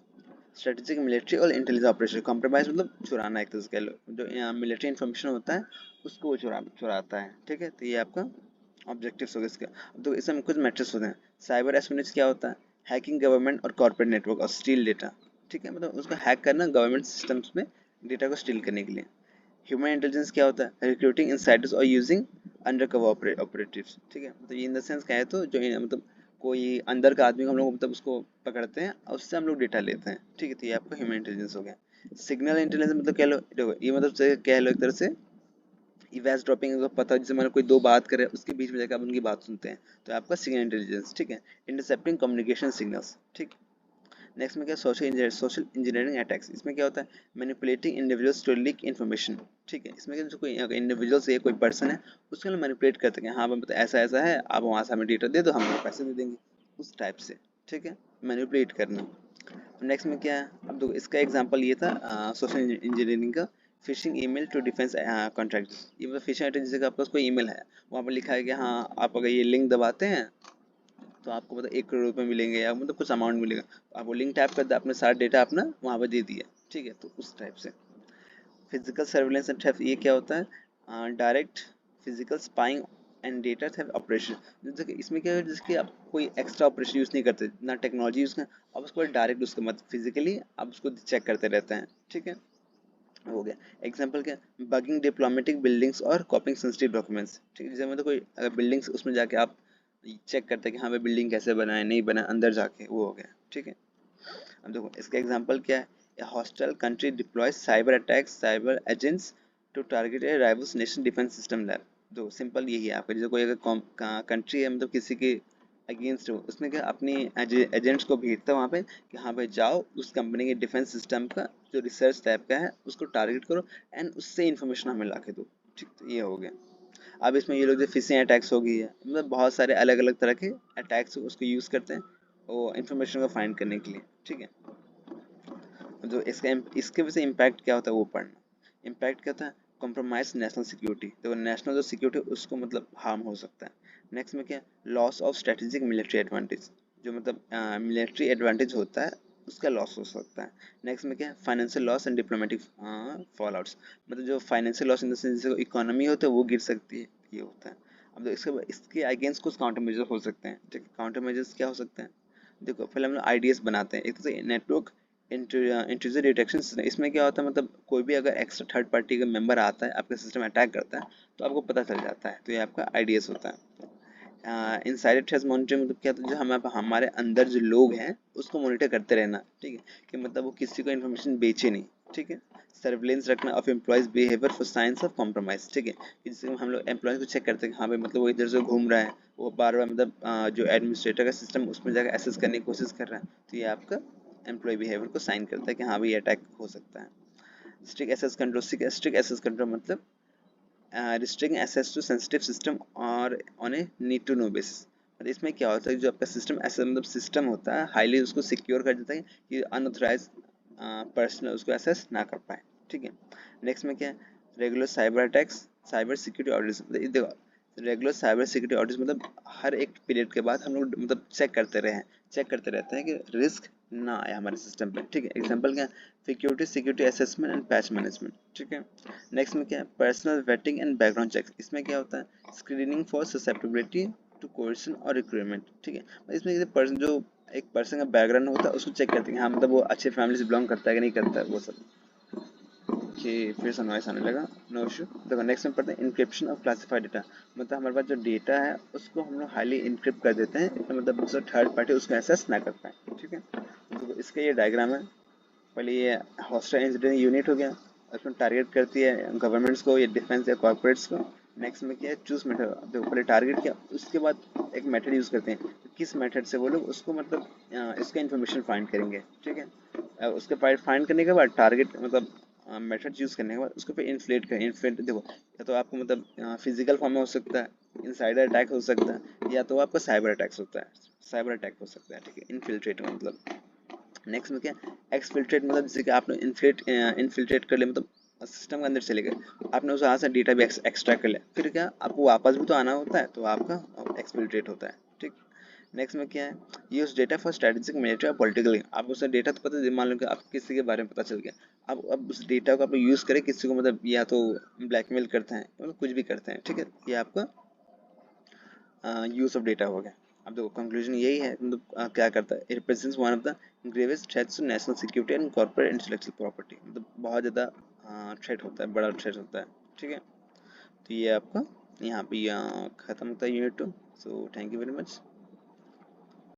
स्ट्रेटेजिक मिलिट्री और इंटेलिजेंस ऑपरेशन, कॉम्प्रोमाइज मतलब चुराना, एक तरह से कह लो जो मिलिट्री इन्फॉर्मेशन होता है उसको वो चुराता है, ठीक है, तो ये आपका ऑब्जेक्टिव्स हो गए इसके। तो इसमें कुछ मैट्रिक्स होते हैं। साइबर एस्पियोनेज क्या होता है, हैकिंग गवर्नमेंट और कॉर्पोरेट नेटवर्क और स्टील डेटा, ठीक है, मतलब उसको हैक करना गवर्नमेंट सिस्टम्स में डेटा को स्टील करने के लिए। ह्यूमन इंटेलिजेंस क्या होता है, रिक्रूटिंग इनसाइडर्स और यूजिंग अंडर कवर ऑपरेटिव्स, ठीक है, मतलब ये इन द सेंस क्या है, तो जो मतलब कोई अंदर का आदमी को हम लोग मतलब उसको पकड़ते हैं और उससे हम लोग डेटा लेते हैं, ठीक है, तो ये आपका ह्यूमन इंटेलिजेंस हो गया। सिग्नल इंटेलिजेंस मतलब कह लो, देखो ये मतलब कह लो एक तरह से इवेस ड्रॉपिंग को पता है, जैसे मतलब कोई दो बात करे उसके बीच में जाकर आप उनकी बात सुनते हैं, तो आपका सिग्नल इंटेलिजेंस, ठीक है। इंटरसेप्टिंग कम्युनिकेशन सिग्नल्स, ठीक। नेक्स्ट में क्या, सोशल इंजीनियरिंग अटैक्स, इसमें क्या होता है, manipulating individuals to leak information, ठीक है, इसमें क्या जो कोई इंडिविजुअल्स है कोई पर्सन है उसके लिए मैनिपुलेट करते हैं, हाँ मतलब ऐसा ऐसा है, आप वहाँ से हमें डेटा दे दो, हम पैसे दे देंगे, उस टाइप से, ठीक है, मैनिपुलेट करना। नेक्स्ट में क्या है, अब देखो इसका एग्जांपल ये था सोशल इंजीनियरिंग का, phishing email to defence contract, ये मतलब फिशिंग अटैक, जैसे कि आपका कोई ईमेल है वहाँ पर लिखा है कि हाँ आप अगर ये लिंक दबाते हैं तो आपको मतलब 1 करोड़ रुपए मिलेंगे, या मतलब कुछ अमाउंट मिलेगा, तो आप वो लिंक टैप कर दे, आपने सारा डेटा अपना वहाँ पर दे दिया, ठीक है, तो उस टाइप से। फिजिकल सर्विलेंस एंड थेफ्ट, ये क्या होता है, direct physical spying and data theft operation, जैसे कि इसमें क्या है, जैसे कि आप कोई एक्स्ट्रा ऑपरेशन यूज़ नहीं करते ना, टेक्नोलॉजी यूज़ कर, आप उसको डायरेक्ट उसको मत फिजिकली आप उसको चेक करते रहते हैं, ठीक है, हो गया। एग्जाम्पल क्या, बगिंग डिप्लोमेटिक बिल्डिंग्स और कॉपिंग सेंसिटिव डॉक्यूमेंट्स, ठीक है, जैसे मतलब कोई अगर बिल्डिंग्स उसमें जाके आप चेक करते हैं कि हाँ भाई बिल्डिंग कैसे बना है नहीं बना, अंदर जाके वो हो गया, ठीक है। अब देखो इसका एग्जांपल क्या है, a hostile country deploys cyber attacks cyber agents to target a rivals nation defence system lab, तो सिंपल यही है आपका, जैसे कोई अगर कंट्री है मतलब किसी की अगेंस्ट हो, उसने क्या अपनी एजेंट्स को भेजता है वहाँ पे कि हाँ भाई जाओ उस कंपनी के डिफेंस सिस्टम का जो रिसर्च टाइप का है उसको टारगेट करो एंड उससे इन्फॉर्मेशन हमें ला के दो। ठीक, तो ये हो गया। अब इसमें ये लोग जो फिशिंग अटैक्स हो गई है, मतलब बहुत सारे अलग अलग तरह के अटैक्स उसको यूज़ करते हैं वो इन्फॉर्मेशन को फाइंड करने के लिए। ठीक है, जो इसके वजह से इम्पैक्ट क्या होता है वो पढ़ना। इम्पैक्ट क्या होता है, कॉम्प्रोमाइज नेशनल सिक्योरिटी, तो नेशनल जो सिक्योरिटी उसको मतलब हार्म हो सकता है। नेक्स्ट में क्या, loss of strategic military advantage, जो मतलब मिलिट्री एडवांटेज होता है उसका लॉस हो सकता है। नेक्स्ट में क्या, financial loss and diplomatic fall outs, मतलब जो financial loss in the sense जैसे इकोनॉमी होता है वो गिर सकती है, ये होता है। अब इसके अगेंस्ट कुछ काउंटर मेजर हो सकते हैं। ठीक है, काउंटर मेजर्स क्या हो सकते हैं, देखो पहले हम लोग आईडीएस बनाते हैं, एक तो नेटवर्क इंट्रूजन डिटेक्शन सिस्टम। इसमें क्या होता है, मतलब कोई भी अगर एक्स्ट्रा थर्ड पार्टी का मेंबर आता है आपके सिस्टम में अटैक करता है तो आपको पता चल जाता है, तो ये आपका आईडीएस होता है। इनसाइडर थ्रेट मॉनिटरिंग मतलब क्या होता है, जो हमारे अंदर जो लोग हैं उसको मॉनिटर करते रहना। ठीक है, कि मतलब वो किसी को इन्फॉर्मेशन बेचे नहीं। ठीक है, सर्विलेंस रखना of employees behaviour for science of compromise. ठीक है, जिससे हम लोग एम्प्लॉयज को चेक करते हैं हाँ भाई मतलब वो इधर से घूम रहा है, वो बार बार मतलब जो एडमिनिस्ट्रेटर का सिस्टम उसमें जाकर एसेस करने की कोशिश कर रहा है, तो ये आपका एम्प्लॉय बिहेवियर को साइन करता है कि हाँ भाई अटैक हो सकता है। Strict access control, strict access control मतलब restricting access to sensitive system और on a need to know basis. मतलब इसमें क्या होता है, जो आपका सिस्टम ऐसा मतलब सिस्टम होता है हाईली उसको सिक्योर कर देता है कि अनऑथराइज पर्सन उसको एक्सेस ना कर पाए। ठीक है, नेक्स्ट में क्या है, regular cyber attacks, cyber security audits. देखो रेगुलर साइबर सिक्योरिटी ऑडिट्स मतलब हर एक पीरियड के बाद हम लोग मतलब चेक करते रहते हैं कि रिस्क ना आए हमारे सिस्टम पे। ठीक है, एग्जांपल क्या, security security assessment and patch management. ठीक है, नेक्स्ट में क्या है, personal vetting and background check. इसमें क्या होता है, screening for susceptibility to coercion और रिक्रूटमेंट। ठीक है, इसमें पर्सन जो एक पर्सन का बैकग्राउंड होता है उसको चेक करते हैं हाँ मतलब वो अच्छे फैमिली से बिलोंग करता है कि नहीं करता है वो सब। कि फिर से नॉइस आने लगा, नो इशू। देखो नेक्स्ट में पढ़ते हैं इंक्रिप्शन ऑफ क्लासिफाइड डेटा। मतलब हमारे पास जो डेटा है उसको हम लोग हाईली इंक्रिप्ट कर देते हैं, मतलब जो थर्ड पार्टी उसको एक्सेस ना कर पाए। ठीक है, तो इसका ये डायग्राम है। पहले ये हॉस्टाइल इंसिडेंट यूनिट हो गया, उसमें टारगेट करती है गवर्नमेंट्स को या डिफेंस या कॉर्पोरेट्स को। नेक्स्ट में क्या है, चूज मेथड, देखो पहले टारगेट किया उसके बाद एक मेथड यूज करते हैं, किस मेथड से वो लोग उसको मतलब इसका इंफॉर्मेशन फाइंड करेंगे। ठीक है, उसके फाइंड करने के बाद टारगेट मतलब मेथड यूज करने के बाद उसको फिर इन्फ्लेट करें। इन्फ्लेट देखो या तो आपको मतलब फिजिकल फॉर्म में हो सकता है, इनसाइडर अटैक हो सकता है, या तो आपका साइबर अटैक्स होता है, साइबर अटैक हो सकता है। ठीक है, इनफिल्ट्रेट मतलब। नेक्स्ट में क्या, एक्सफिल्ट्रेट मतलब जैसे कि आपने इनफिल्ट्रेट कर लिया मतलब सिस्टम के अंदर चले गए, आपने उस वहाँ से डेटा भी एक्सट्रैक्ट कर लिया, फिर क्या आपको वापस भी तो आना होता है, तो आपका एक्सफिल्ट्रेट होता है। ठीक, नेक्स्ट में क्या है, use data for strategic military और पॉलिटिकल गेम। आप उससे डेटा तो पता मान लो कि आप किसी के बारे में पता चल गया, अब उस डेटा को आप यूज करें किसी को मतलब या तो ब्लैकमेल करते हैं मतलब कुछ भी करते हैं। ठीक है, ये आपका यूज ऑफ डेटा हो गया। अब देखो कंक्लूजन यही है, मतलब क्या करता है, it represents one of the gravest threats to national security and corporate intellectual property. मतलब बहुत ज़्यादा थ्रेट होता है, बड़ा थ्रेट होता है। ठीक है, तो ये आपका यहाँ पे खत्म होता है unit 2। So thank you very much.